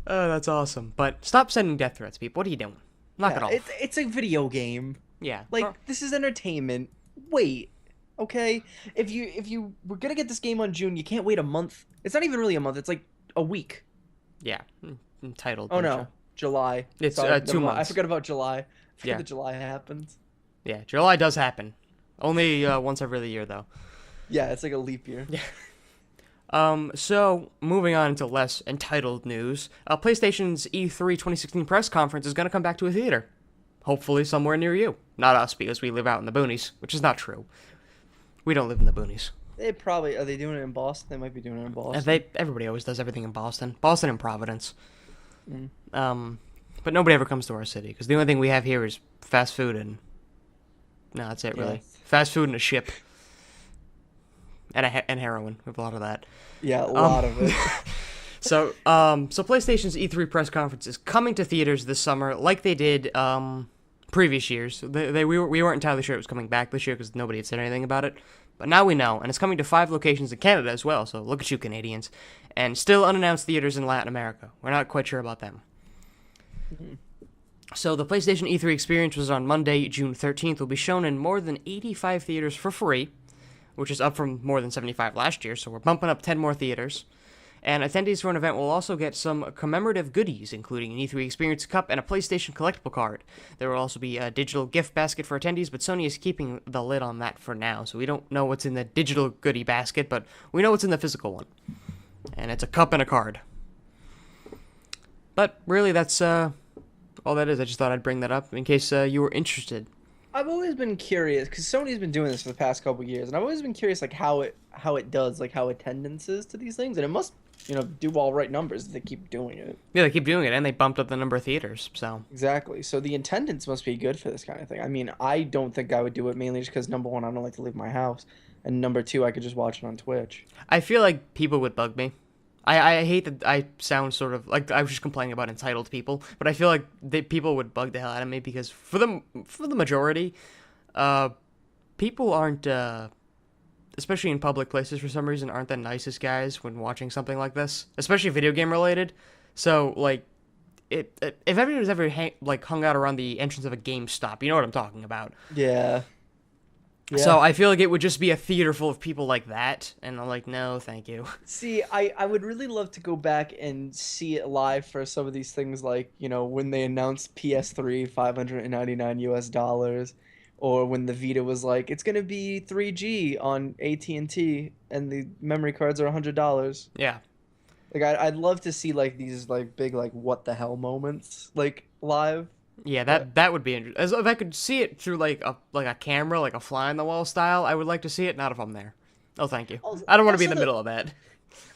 Oh, that's awesome. But stop sending death threats, people. What are you doing? Knock it off. It's a video game. Yeah. Like this is entertainment. Wait, okay. If you were gonna get this game on June, you can't wait a month. It's not even really a month. It's like a week. Yeah. Entitled. Oh no, July. It's, Sorry, 2 never mind. months. I forgot about July. I forgot Yeah. that July happens. Yeah, July does happen. Only once every year, though. Yeah, it's like a leap year. So, moving on to less entitled news, PlayStation's E3 2016 press conference is going to come back to a theater. Hopefully somewhere near you. Not us, because we live out in the boonies, which is not true. We don't live in the boonies. Are they doing it in Boston? They might be doing it in Boston. Everybody always does everything in Boston. Boston and Providence. But nobody ever comes to our city, because the only thing we have here is fast food and... No, that's it, really. Yeah. Fast food and a ship. And heroin. We have a lot of that. Yeah, a lot of it. So PlayStation's E3 press conference is coming to theaters this summer, like they did previous years. We weren't entirely sure it was coming back this year because nobody had said anything about it, but now we know, and it's coming to 5 locations in Canada as well. So look at you, Canadians, and still unannounced theaters in Latin America. We're not quite sure about them. Mm-hmm. So the PlayStation E3 experience was on Monday, June 13th. Will be shown in more than 85 theaters for free, which is up from more than 75 last year. So we're bumping up 10 more theaters. And attendees for an event will also get some commemorative goodies, including an E3 Experience Cup and a PlayStation collectible card. There will also be a digital gift basket for attendees, but Sony is keeping the lid on that for now, so we don't know what's in the digital goodie basket, but we know what's in the physical one. And it's a cup and a card. But really, that's all that is. I just thought I'd bring that up in case you were interested. I've always been curious because Sony's been doing this for the past couple years, and I've always been curious like how it does, like how attendance is to these things, and it must do all right numbers if they keep doing it. Yeah, they keep doing it, and they bumped up the number of theaters. So Exactly. So the attendance must be good for this kind of thing. I mean, I don't think I would do it mainly just because number one, I don't like to leave my house, and number two, I could just watch it on Twitch. I feel like people would bug me. I hate that I sound sort of like I was just complaining about entitled people, but I feel like people would bug the hell out of me because for the majority, people aren't, especially in public places for some reason, aren't the nicest guys when watching something like this, especially video game related. So like, if everyone's ever hung out around the entrance of a GameStop, you know what I'm talking about. Yeah. So I feel like it would just be a theater full of people like that, and I'm like, no, thank you. See, I would really love to go back and see it live for some of these things, like when they announced PS3 $599, or when the Vita was like it's gonna be 3G on AT&T and the memory cards are $100. Yeah. Like I'd love to see like these like big like what the hell moments like live. Yeah, But that would be interesting. As if I could see it through like a camera, like a fly on the wall style, I would like to see it. Not if I'm there. Oh, thank you. also, I don't want to be in also the the middle of that.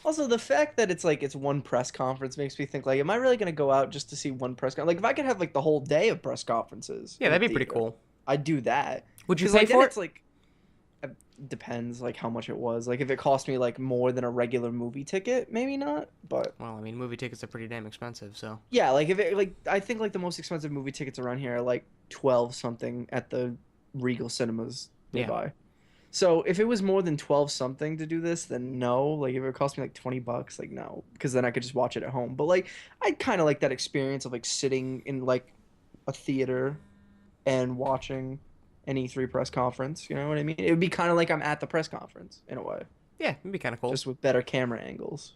also the fact that it's like it's one press conference makes me think like, am I really gonna go out just to see one press conference? Like if I could have like the whole day of press conferences Yeah, in a that'd be pretty theater, cool. I'd do that. Would you Because pay like then for it? it's like it depends like how much it was. Like if it cost me like more than a regular movie ticket, maybe not. But Well, I mean, movie tickets are pretty damn expensive, so yeah, like if it like I think like the most expensive movie tickets around here are like 12 something at the Regal cinemas yeah. nearby. So if it was more than 12 something to do this, then no. Like if it cost me like $20, like no, because then I could just watch it at home. But like I kind of like that experience of like sitting in like a theater and watching an E3 press conference. You know what I mean? It would be kind of like I'm at the press conference in a way, Yeah, it'd be kind of cool. just with better camera angles.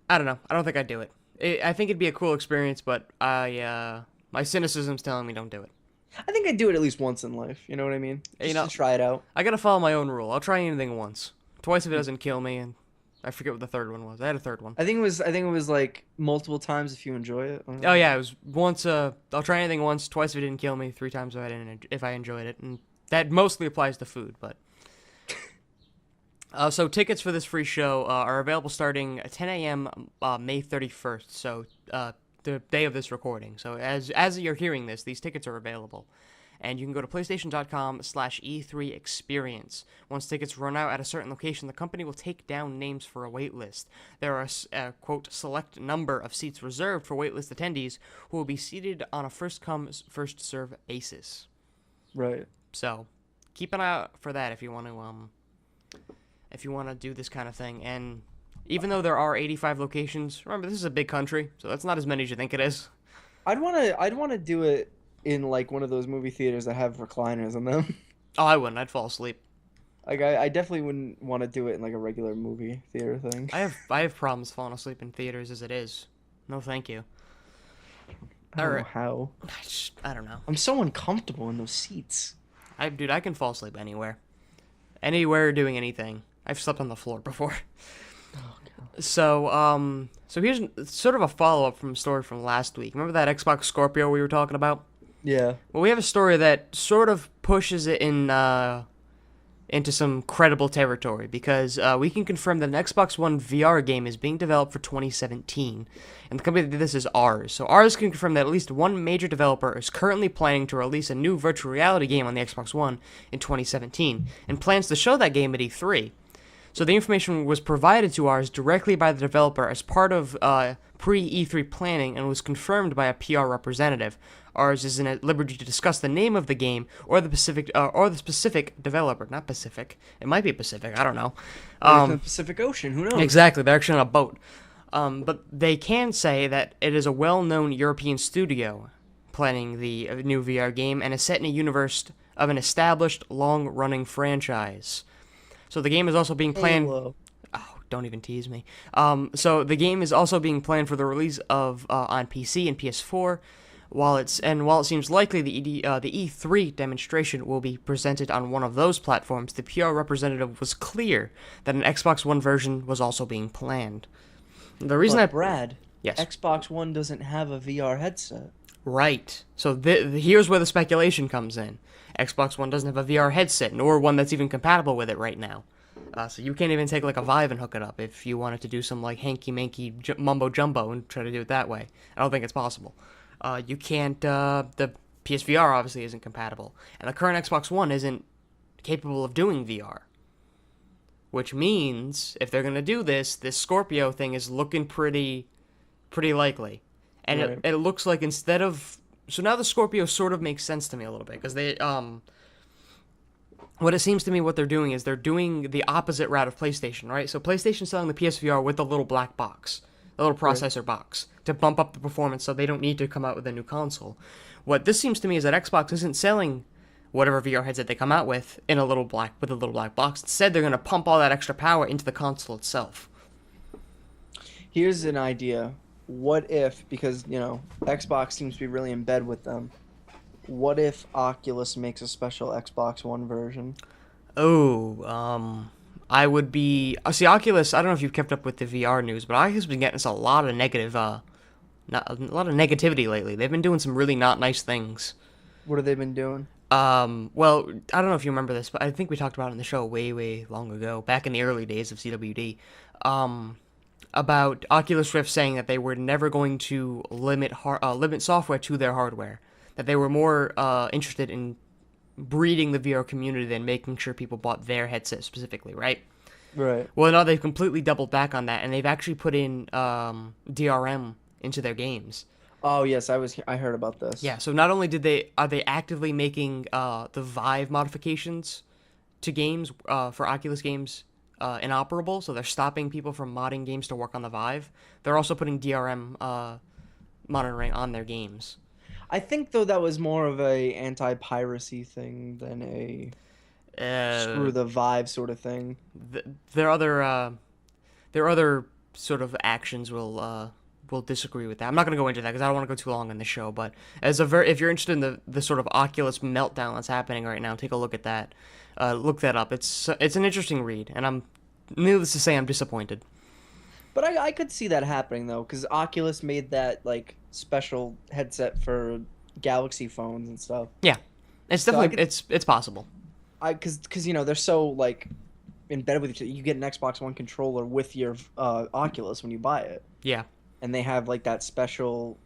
I don't know. I don't think I'd do it. I think it'd be a cool experience, but my cynicism's telling me don't do it. I think I'd do it at least once in life. You know what I mean? You Just know, to try it out. I gotta follow my own rule. I'll try anything once. Twice if it doesn't kill me, and I forget what the third one was. I had a third one. I think it was like multiple times if you enjoy it. I don't know. Oh yeah, it was once. I'll try anything once. Twice if it didn't kill me. Three times if I enjoyed it, and that mostly applies to food. But so tickets for this free show are available starting at 10 a.m. May 31st. So the day of this recording. So as you're hearing this, these tickets are available. And you can go to PlayStation.com/E3 Experience. Once tickets run out at a certain location, the company will take down names for a wait list. There are a quote, select number of seats reserved for waitlist attendees who will be seated on a first-come, first-serve basis. Right. So keep an eye out for that if you want to do this kind of thing. And even though there are 85 locations, remember this is a big country, so that's not as many as you think it is. I'd wanna do it in like one of those movie theaters that have recliners in them. Oh, I wouldn't. I'd fall asleep. Like I definitely wouldn't want to do it in like a regular movie theater thing. I have problems falling asleep in theaters as it is. No, thank you. I don't know Alright. how. I don't know. I'm so uncomfortable in those seats. Dude, I can fall asleep anywhere doing anything. I've slept on the floor before. Oh god. So here's sort of a follow up from a story from last week. Remember that Xbox Scorpio we were talking about? Yeah. Well, we have a story that sort of pushes it into some credible territory because we can confirm that an Xbox One VR game is being developed for 2017, and the company that did this is Ars. So Ars can confirm that at least one major developer is currently planning to release a new virtual reality game on the Xbox One in 2017, and plans to show that game at E3. So the information was provided to Ars directly by the developer as part of pre-E3 planning and was confirmed by a PR representative. Ars isn't at liberty to discuss the name of the game or the specific developer. Not Pacific. It might be Pacific. I don't know. In the Pacific Ocean. Who knows? Exactly. They're actually on a boat. But they can say that it is a well-known European studio planning the new VR game and is set in a universe of an established, long-running franchise. So the game is also being planned. Halo. Oh, don't even tease me. So the game is also being planned for the release of on PC and PS4. While it seems likely the E3 demonstration will be presented on one of those platforms, the PR representative was clear that an Xbox One version was also being planned. The reason But Brad, yes, Xbox One doesn't have a VR headset. right. So here's where the speculation comes in. Xbox One doesn't have a VR headset, nor one that's even compatible with it right now. So you can't even take like a Vive and hook it up if you wanted to do some like hanky-manky mumbo jumbo and try to do it that way. I don't think it's possible. You can't. The PSVR obviously isn't compatible, and the current Xbox One isn't capable of doing VR. Which means if they're gonna do this Scorpio thing is looking pretty likely, and Right. it looks like instead of now the Scorpio sort of makes sense to me a little bit because they what it seems to me what they're doing is they're doing the opposite route of PlayStation, right? So PlayStation's selling the PSVR with the little black box, the little processor box, to bump up the performance so they don't need to come out with a new console. What this seems to me is that Xbox isn't selling whatever VR headset they come out with in a little black box. Instead, they're going to pump all that extra power into the console itself. Here's an idea. What if, because, Xbox seems to be really in bed with them, what if Oculus makes a special Xbox One version? Oh, I would be see Oculus. I don't know if you've kept up with the VR news, but Oculus has been getting us a lot of negative, not a lot of negativity lately. They've been doing some really not nice things. What have they been doing? Well, I don't know if you remember this, but I think we talked about it in the show way, way long ago, back in the early days of CWD. About Oculus Rift saying that they were never going to limit software to their hardware. That they were more interested in breeding the VR community than making sure people bought their headset specifically, right? Right. Well, now they've completely doubled back on that, and they've actually put in DRM into their games. Oh yes, I heard about this. Yeah, so not only are they actively making the Vive modifications to games for Oculus games inoperable, so they're stopping people from modding games to work on the Vive. They're also putting DRM monitoring on their games. I think though that was more of a anti-piracy thing than a screw the Vive sort of thing. Their other sort of actions will disagree with that. I'm not going to go into that because I don't want to go too long in the show. But if you're interested in the sort of Oculus meltdown that's happening right now, take a look at that. Look that up. It's an interesting read, and needless to say, I'm disappointed. But I could see that happening though, because Oculus made that like special headset for Galaxy phones and stuff. Yeah, it's definitely it's possible. Because they're so like embedded with each other. You get an Xbox One controller with your Oculus when you buy it. Yeah. And they have like that special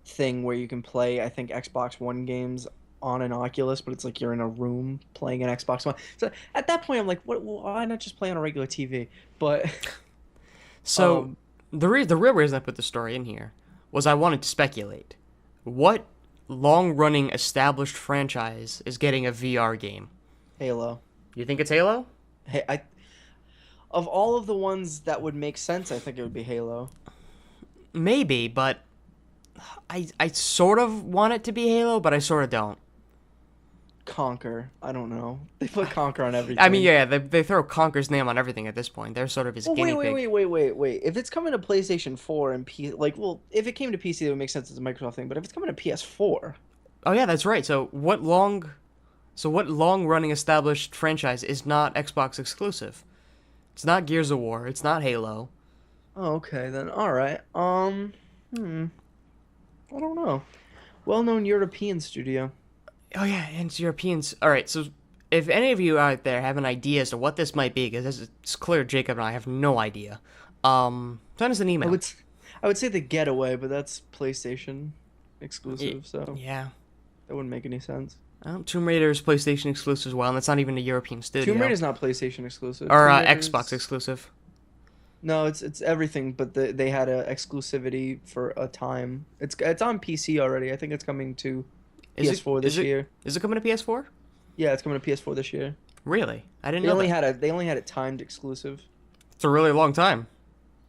thing where you can play, I think, Xbox One games on an Oculus, but it's like you're in a room playing an Xbox One. So at that point, I'm like, why not just play on a regular TV? But so the real reason I put the story in here was I wanted to speculate. What long-running established franchise is getting a VR game? Halo. You think it's Halo? Hey, of all of the ones that would make sense, I think it would be Halo. Maybe, but I sort of want it to be Halo, but I sort of don't. Conquer. I don't know. They put Conquer on everything. I mean, yeah, they throw Conquer's name on everything at this point. They're sort of his guinea pig. Wait. If it's coming to PlayStation 4 and if it came to PC, it would make sense as a Microsoft thing. But if it's coming to PS4, oh yeah, that's right. So what long-running established franchise is not Xbox exclusive? It's not Gears of War. It's not Halo. Oh, okay then. All right. I don't know. Well-known European studio. Oh yeah, and it's Europeans. All right, so if any of you out there have an idea as to what this might be, because it's clear Jacob and I have no idea, send us an email. I would say The Getaway, but that's PlayStation exclusive, so yeah, that wouldn't make any sense. Tomb Raider is PlayStation exclusive as well, and that's not even a European studio. Tomb Raider's not PlayStation exclusive. Or Xbox exclusive. No, it's everything, but they had a exclusivity for a time. It's on PC already. I think it's coming to PS4 this year. Is it coming to PS4? Yeah, it's coming to PS4 this year. Really? I didn't know they only had it timed exclusive. It's a really long time.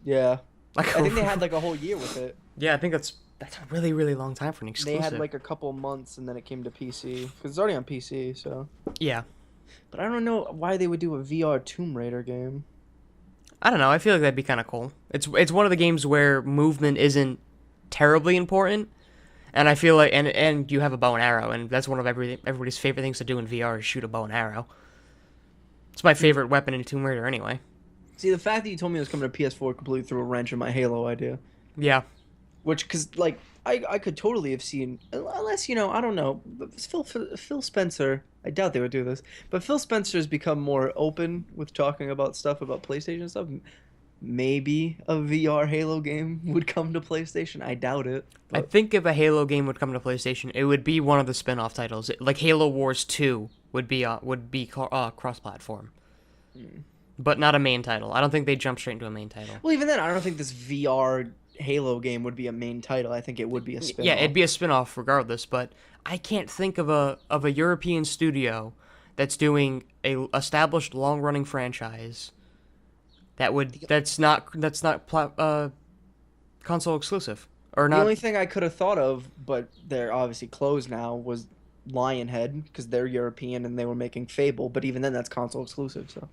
Yeah. I think they had like a whole year with it. Yeah, I think that's a really, really long time for an exclusive. They had like a couple months and then it came to PC. Because it's already on PC, so. Yeah. But I don't know why they would do a VR Tomb Raider game. I don't know. I feel like that'd be kind of cool. It's one of the games where movement isn't terribly important. And I feel like, and you have a bow and arrow, and that's one of everybody's favorite things to do in VR is shoot a bow and arrow. It's my favorite weapon in Tomb Raider anyway. See, the fact that you told me it was coming to PS4 completely threw a wrench in my Halo idea. Yeah. Because, like, I could totally have seen, unless, I don't know, Phil Spencer, I doubt they would do this, but Phil Spencer has become more open with talking about stuff, about PlayStation stuff. Maybe a VR Halo game would come to PlayStation. I doubt it. But I think if a Halo game would come to PlayStation, it would be one of the spin-off titles. Like Halo Wars 2 would be cross-platform. But not a main title. I don't think they'd jump straight into a main title. Well, even then, I don't think this VR Halo game would be a main title. I think it would be a spin-off. Yeah, it'd be a spin-off regardless, but I can't think of a European studio that's doing a established long-running franchise that's not console exclusive or not. The only thing I could have thought of, but they're obviously closed now, was Lionhead, because they're European and they were making Fable, but even then that's console exclusive. So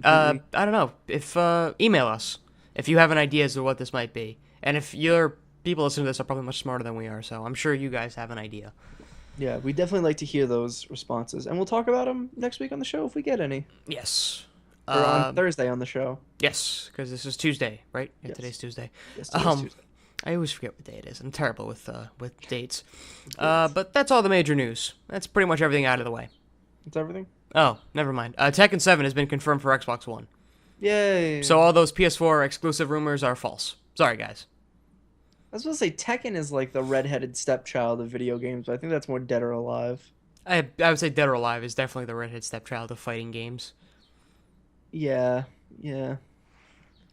I don't know. If email us if you have an idea as to what this might be, and if your people listening to this are probably much smarter than we are, so I'm sure you guys have an idea. Yeah, we definitely like to hear those responses, and we'll talk about them next week on the show if we get any. Yes. Or on Thursday on the show. Yes, because this is Tuesday, right? Yeah, Yes. today's Tuesday. Yes, today's Tuesday. I always forget what day it is. I'm terrible with dates. But that's all the major news. That's pretty much everything out of the way. That's everything? Oh, never mind. Tekken 7 has been confirmed for Xbox One. Yay. So all those PS4 exclusive rumors are false. Sorry, guys. I was going to say, Tekken is like the redheaded stepchild of video games, but I think that's more Dead or Alive. I would say Dead or Alive is definitely the redhead stepchild of fighting games. Yeah, yeah.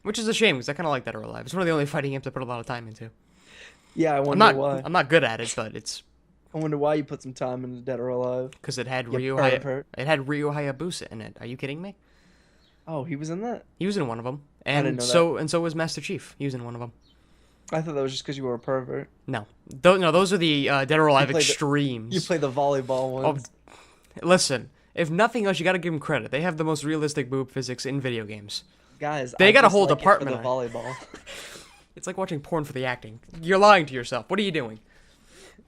Which is a shame, because I kind of like Dead or Alive. It's one of the only fighting games I put a lot of time into. Yeah, I wonder why. I'm not good at it, but it's... I wonder why you put some time into Dead or Alive. Because it had You Ryu pervert. Hayabusa in it. Are you kidding me? Oh, he was in that? He was in one of them. didn't know that. So was Master Chief. He was in one of them. I thought that was just because you were a pervert. No. Those are the Dead or Alive play the- extremes. You play the volleyball ones. Listen, if nothing else, you gotta give them credit. They have the most realistic boob physics in video games. Guys, They I got a just whole like it department for the volleyball. It's like watching porn for the acting. You're lying to yourself. What are you doing?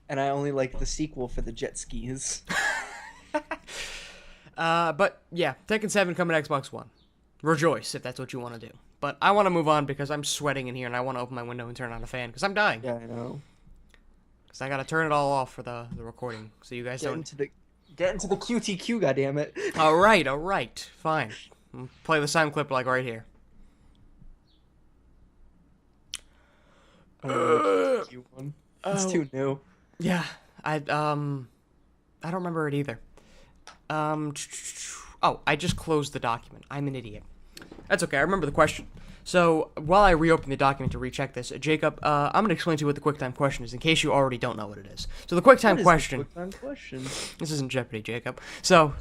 And I only like the sequel for the jet skis. But yeah, Tekken 7 coming to Xbox One. Rejoice if that's what you want to do. But I want to move on because I'm sweating in here and I want to open my window and turn on a fan because I'm dying. Yeah, I know. Because I got to turn it all off for the recording so you guys Get don't... into the QTQ, goddammit. All right. Fine. Play the sound clip like right here. QTQ one. It's too new. Yeah, I don't remember it either. Oh, I just closed the document. I'm an idiot. That's okay. I remember the question. So while I reopen the document to recheck this, Jacob, I'm going to explain to you what the QuickTime question is in case you already don't know what it is. So the QuickTime question. QuickTime question. This isn't Jeopardy, Jacob. So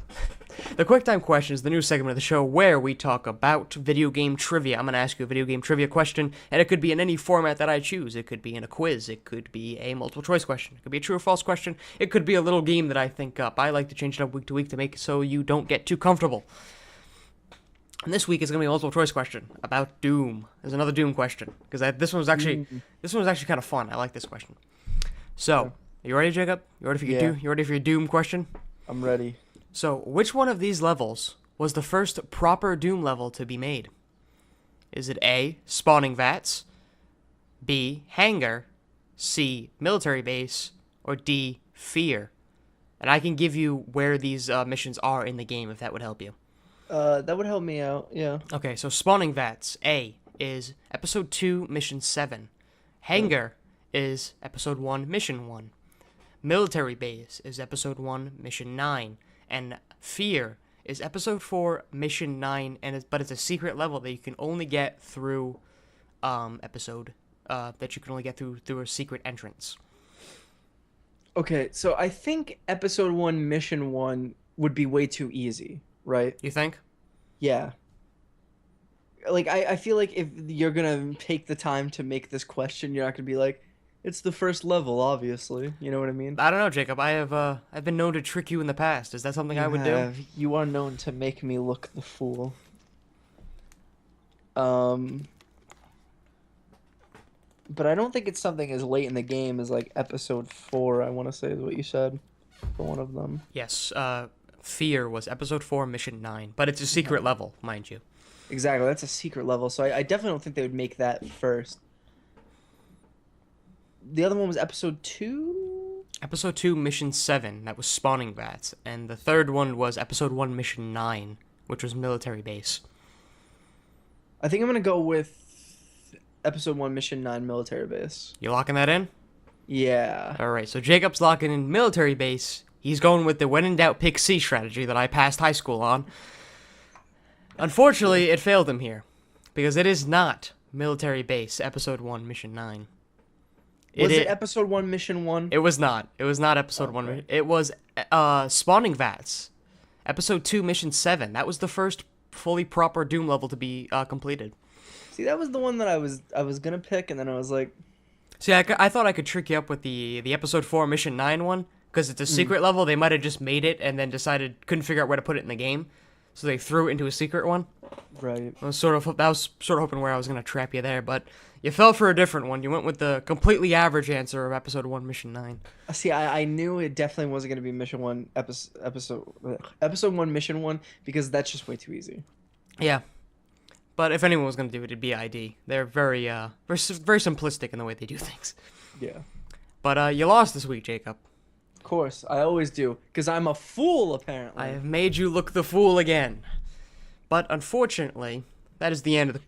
the QuickTime question is the new segment of the show where we talk about video game trivia. I'm going to ask you a video game trivia question, and it could be in any format that I choose. It could be in a quiz. It could be a multiple choice question. It could be a true or false question. It could be a little game that I think up. I like to change it up week to week to make it so you don't get too comfortable. And this week is going to be a multiple choice question about Doom. There's another Doom question because this one was actually kind of fun. I like this question. So, you ready, Jacob? You ready for your Doom question? I'm ready. So, which one of these levels was the first proper Doom level to be made? Is it A, spawning vats, B, hangar, C, military base, or D, fear? And I can give you where these missions are in the game if that would help you. That would help me out, yeah. Okay, so spawning vats, A, is Episode 2, Mission 7. Hangar is Episode 1, Mission 1. Military Base is Episode 1, Mission 9. And Fear is Episode 4, Mission 9, but it's a secret level that you can only get through through a secret entrance. Okay, so I think Episode 1, Mission 1 would be way too easy. Right? You think? Yeah. Like, I feel like if you're gonna take the time to make this question, you're not gonna be like, it's the first level, obviously. You know what I mean? I don't know, Jacob. I've been known to trick you in the past. Is that something I would do? You are known to make me look the fool. But I don't think it's something as late in the game as, like, Episode 4, I want to say is what you said for one of them. Yes, Fear was Episode 4, Mission 9, but it's a secret level, mind you. Exactly, that's a secret level, so I definitely don't think they would make that first. The other one was Episode 2? Episode 2, Mission 7, that was spawning vats, and the third one was Episode 1, Mission 9, which was military base. I think I'm going to go with Episode 1, Mission 9, military base. You locking that in? Yeah. Alright, so Jacob's locking in military base. He's going with the when in doubt pick C strategy that I passed high school on. Unfortunately, it failed him here. Because it is not military base, Episode 1, Mission 9. Was it Episode 1, Mission 1? It was not. It was not Episode 1. It was Spawning Vats. Episode 2, Mission 7. That was the first fully proper Doom level to be completed. See, that was the one that I was going to pick, and then I was like... See, I thought I could trick you up with the Episode 4, Mission 9 one. Because it's a secret level, they might have just made it and then couldn't figure out where to put it in the game. So they threw it into a secret one. Right. I was sort of hoping where I was going to trap you there, but you fell for a different one. You went with the completely average answer of Episode 1, Mission 9. See, I knew it definitely wasn't going to be Mission 1, Episode 1, Mission 1, because that's just way too easy. Yeah. But if anyone was going to do it, it'd be ID. They're very very simplistic in the way they do things. Yeah. But you lost this week, Jacob. Of course, I always do, because I'm a fool, apparently. I have made you look the fool again. But unfortunately, that is the end of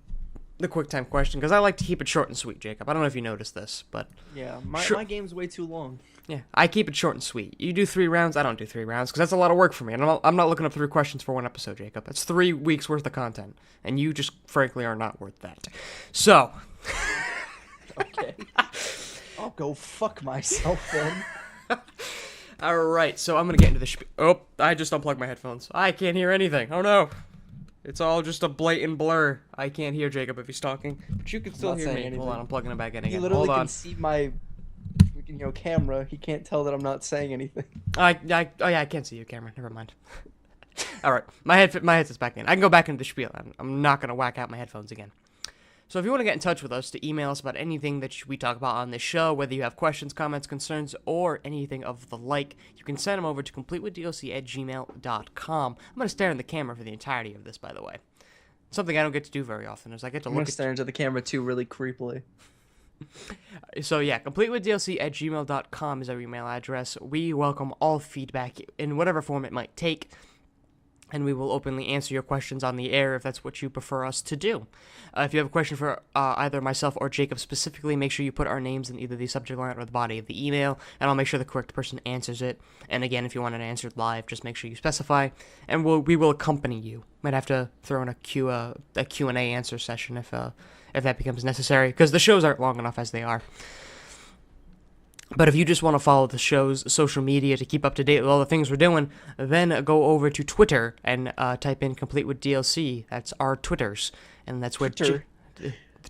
the quick time question, because I like to keep it short and sweet, Jacob. I don't know if you noticed this, but... Yeah, my game's way too long. Yeah, I keep it short and sweet. You do 3 rounds, I don't do 3 rounds, because that's a lot of work for me. And I'm not looking up 3 questions for 1 episode, Jacob. That's 3 weeks worth of content, and you just, frankly, are not worth that. So... Okay. I'll go fuck myself then. Alright, so I'm gonna get into the oh, I just unplugged my headphones. I can't hear anything. Oh no. It's all just a blatant blur. I can't hear Jacob if he's talking, but you can still hear me. Anything. Hold on, I'm plugging it back in again. He literally Hold on. can see my camera. He can't tell that I'm not saying anything. Oh yeah, I can't see you, camera. Never mind. Alright, my headset's back in. I can go back into the spiel. I'm not gonna whack out my headphones again. So if you want to get in touch with us to email us about anything that we talk about on this show, whether you have questions, comments, concerns, or anything of the like, you can send them over to completewithdlc@gmail.com. I'm going to stare in the camera for the entirety of this, by the way. Something I don't get to do very often is I get to look at... stare into the camera, too, really creepily. So yeah, completewithdlc@gmail.com is our email address. We welcome all feedback in whatever form it might take, and we will openly answer your questions on the air if that's what you prefer us to do. If you have a question for either myself or Jacob specifically, make sure you put our names in either the subject line or the body of the email, and I'll make sure the correct person answers it. And again, if you want it answered live, just make sure you specify, and we will accompany you. Might have to throw in a Q&A answer session if that becomes necessary, because the shows aren't long enough as they are. But if you just want to follow the show's social media to keep up to date with all the things we're doing, then go over to Twitter and type in Complete with DLC. That's our Twitters, and that's where Twitter.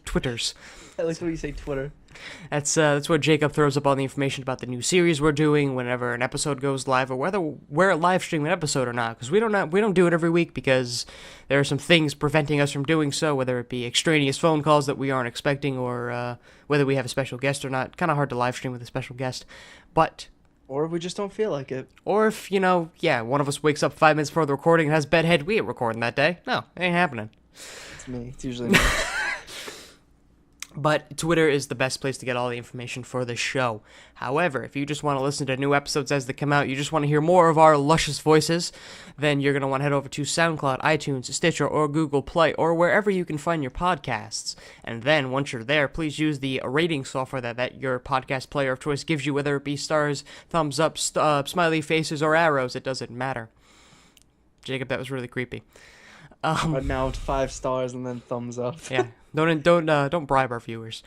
Twitters. I like when you say Twitter. That's where Jacob throws up all the information about the new series we're doing whenever an episode goes live, or whether we're live streaming an episode or not. Because we don't do it every week because there are some things preventing us from doing so, whether it be extraneous phone calls that we aren't expecting, or whether we have a special guest or not. Kind of hard to live stream with a special guest, but. Or if we just don't feel like it. Or if, one of us wakes up 5 minutes before the recording and has bedhead, we ain't recording that day. No, it ain't happening. It's me. It's usually me. But Twitter is the best place to get all the information for the show. However, if you just want to listen to new episodes as they come out, you just want to hear more of our luscious voices, then you're going to want to head over to SoundCloud, iTunes, Stitcher, or Google Play, or wherever you can find your podcasts. And then, once you're there, please use the rating software that your podcast player of choice gives you, whether it be stars, thumbs up, smiley faces, or arrows. It doesn't matter. Jacob, that was really creepy. But now it's 5 stars and then thumbs up. Yeah. Don't bribe our viewers.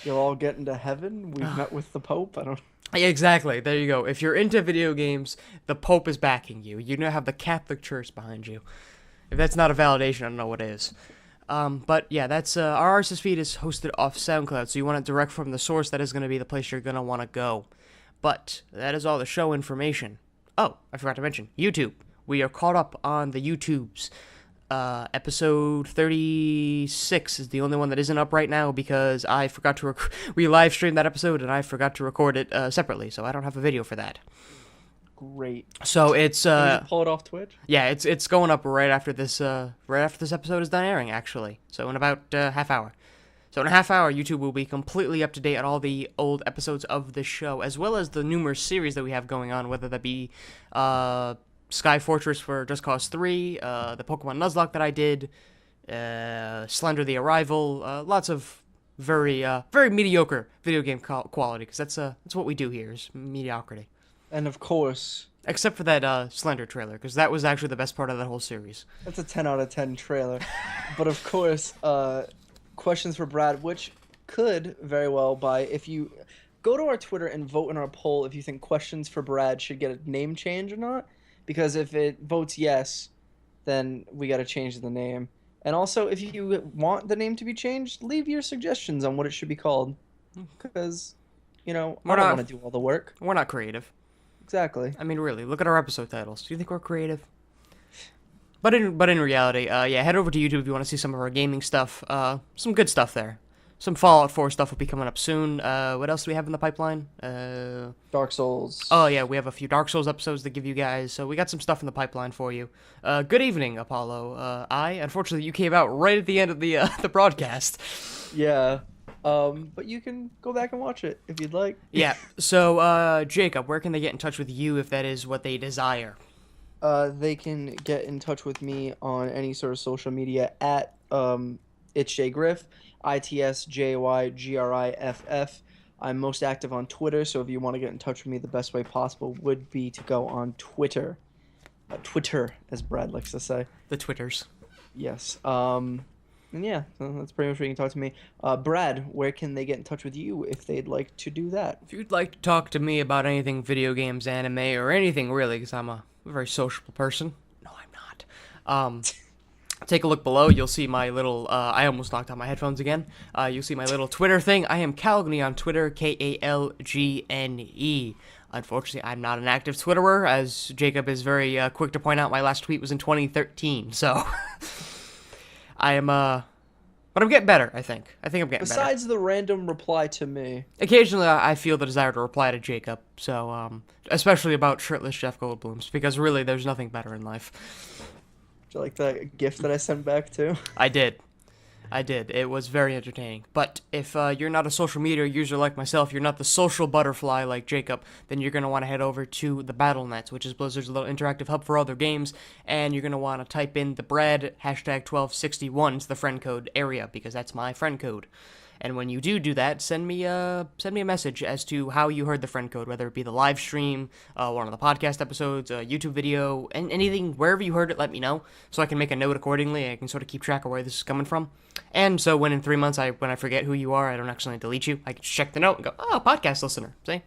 You'll all get into heaven. We've met with the Pope. I don't. Yeah, exactly. There you go. If you're into video games, the Pope is backing you. You now have the Catholic Church behind you. If that's not a validation, I don't know what is. But yeah, that's our RSS feed is hosted off SoundCloud, so you want it direct from the source. That is going to be the place you're going to want to go. But that is all the show information. Oh, I forgot to mention YouTube. We are caught up on the YouTubes. Episode 36 is the only one that isn't up right now because I forgot to we live streamed that episode and I forgot to record it separately, so I don't have a video for that. Great. So it's Can you pull it off Twitch? Yeah, it's going up right after this episode is done airing, actually. So in about half hour. So in a half hour, YouTube will be completely up to date on all the old episodes of the show, as well as the numerous series that we have going on, whether that be Sky Fortress for Just Cause 3, the Pokemon Nuzlocke that I did, Slender the Arrival, lots of very mediocre video game quality, because that's what we do here, is mediocrity. And of course... Except for that Slender trailer, because that was actually the best part of that whole series. That's a 10 out of 10 trailer. But of course, questions for Brad, which could very well if you go to our Twitter and vote in our poll if you think questions for Brad should get a name change or not. Because if it votes yes, then we got to change the name. And also, if you want the name to be changed, leave your suggestions on what it should be called. Because, I don't want to do all the work. We're not creative. Exactly. I mean, really, look at our episode titles. Do you think we're creative? But in reality, head over to YouTube if you want to see some of our gaming stuff. Some good stuff there. some Fallout 4 stuff will be coming up soon. What else do we have in the pipeline? Dark Souls. Oh yeah, we have a few Dark Souls episodes to give you guys, so we got some stuff in the pipeline for you. Good evening, Apollo. Unfortunately, you came out right at the end of the the broadcast. Yeah. But you can go back and watch it if you'd like. Yeah. So, Jacob, where can they get in touch with you if that is what they desire? They can get in touch with me on any sort of social media at it's JGriff, ITSJYGRIFF. I'm most active on Twitter, so if you want to get in touch with me, the best way possible would be to go on Twitter. Twitter, as Brad likes to say. The Twitters. Yes. And yeah, so that's pretty much where you can talk to me. Brad, where can they get in touch with you if they'd like to do that? If you'd like to talk to me about anything video games, anime, or anything really, because I'm a very sociable person. No, I'm not. Take a look below. You'll see my little, I almost knocked out my headphones again. You'll see my little Twitter thing. I am Kalgny on Twitter, Kalgne. Unfortunately, I'm not an active Twitterer, as Jacob is very quick to point out. My last tweet was in 2013, so I am, but I'm getting better, I think. I think I'm getting better. Besides the random reply to me. Occasionally, I feel the desire to reply to Jacob, so, especially about shirtless Jeff Goldblums, because really, there's nothing better in life. Do you like that gift that I sent back too? I did. It was very entertaining. But if you're not a social media user like myself, you're not the social butterfly like Jacob, then you're going to want to head over to the BattleNet, which is Blizzard's little interactive hub for other games, and you're going to want to type in the bread, #1261 to the friend code area, because that's my friend code. And when you do that, send me a message as to how you heard the friend code, whether it be the live stream, one of the podcast episodes, a YouTube video, and anything, wherever you heard it, let me know, so I can make a note accordingly. I can sort of keep track of where this is coming from. And so when in 3 months, when I forget who you are, I don't accidentally delete you. I can check the note and go, oh, podcast listener. See? It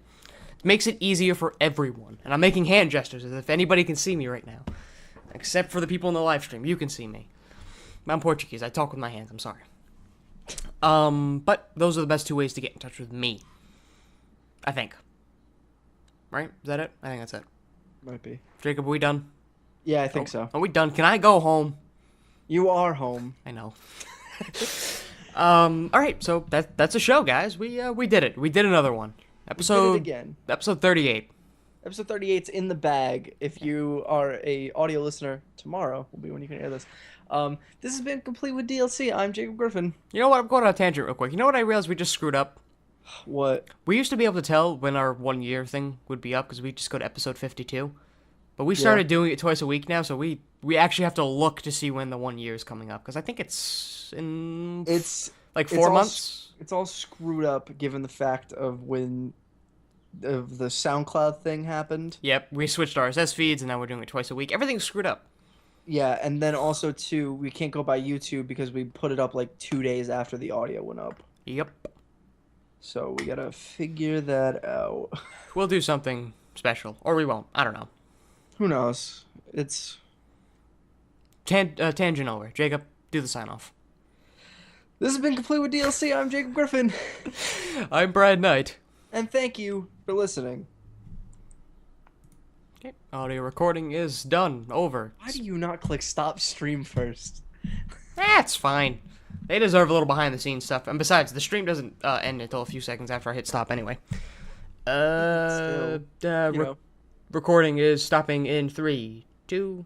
makes it easier for everyone. And I'm making hand gestures as if anybody can see me right now. Except for the people in the live stream. You can see me. I'm Portuguese. I talk with my hands. I'm sorry. But those are the best two ways to get in touch with me. I think. Right? Is that it? I think that's it. Might be. Jacob, are we done? Yeah, I think so. Are we done? Can I go home? You are home. I know. Alright, so that's a show, guys. We did it. We did another one. We did it again. Episode 38. Episode 38's in the bag. If you are a audio listener, tomorrow will be when you can hear this. This has been Complete with DLC. I'm Jacob Griffin. You know what? I'm going on a tangent real quick. You know what I realized we just screwed up? What? We used to be able to tell when our 1 year thing would be up because we just go to episode 52. But we started doing it twice a week now, so we actually have to look to see when the 1 year is coming up, because I think it's in like 4 months. It's all screwed up given the fact of when the SoundCloud thing happened. Yep, we switched RSS feeds, and now we're doing it twice a week. Everything's screwed up. Yeah, and then also, too, we can't go by YouTube because we put it up like 2 days after the audio went up. Yep. So we gotta figure that out. We'll do something special, or we won't. I don't know. Who knows? It's... tangent over. Jacob, do the sign-off. This has been Complete with DLC. I'm Jacob Griffin. I'm Brad Knight. And thank you for listening. Okay, audio recording is done. Over. Why do you not click stop stream first? That's fine. They deserve a little behind-the-scenes stuff. And besides, the stream doesn't end until a few seconds after I hit stop anyway. Still, Recording is stopping in 3, 2...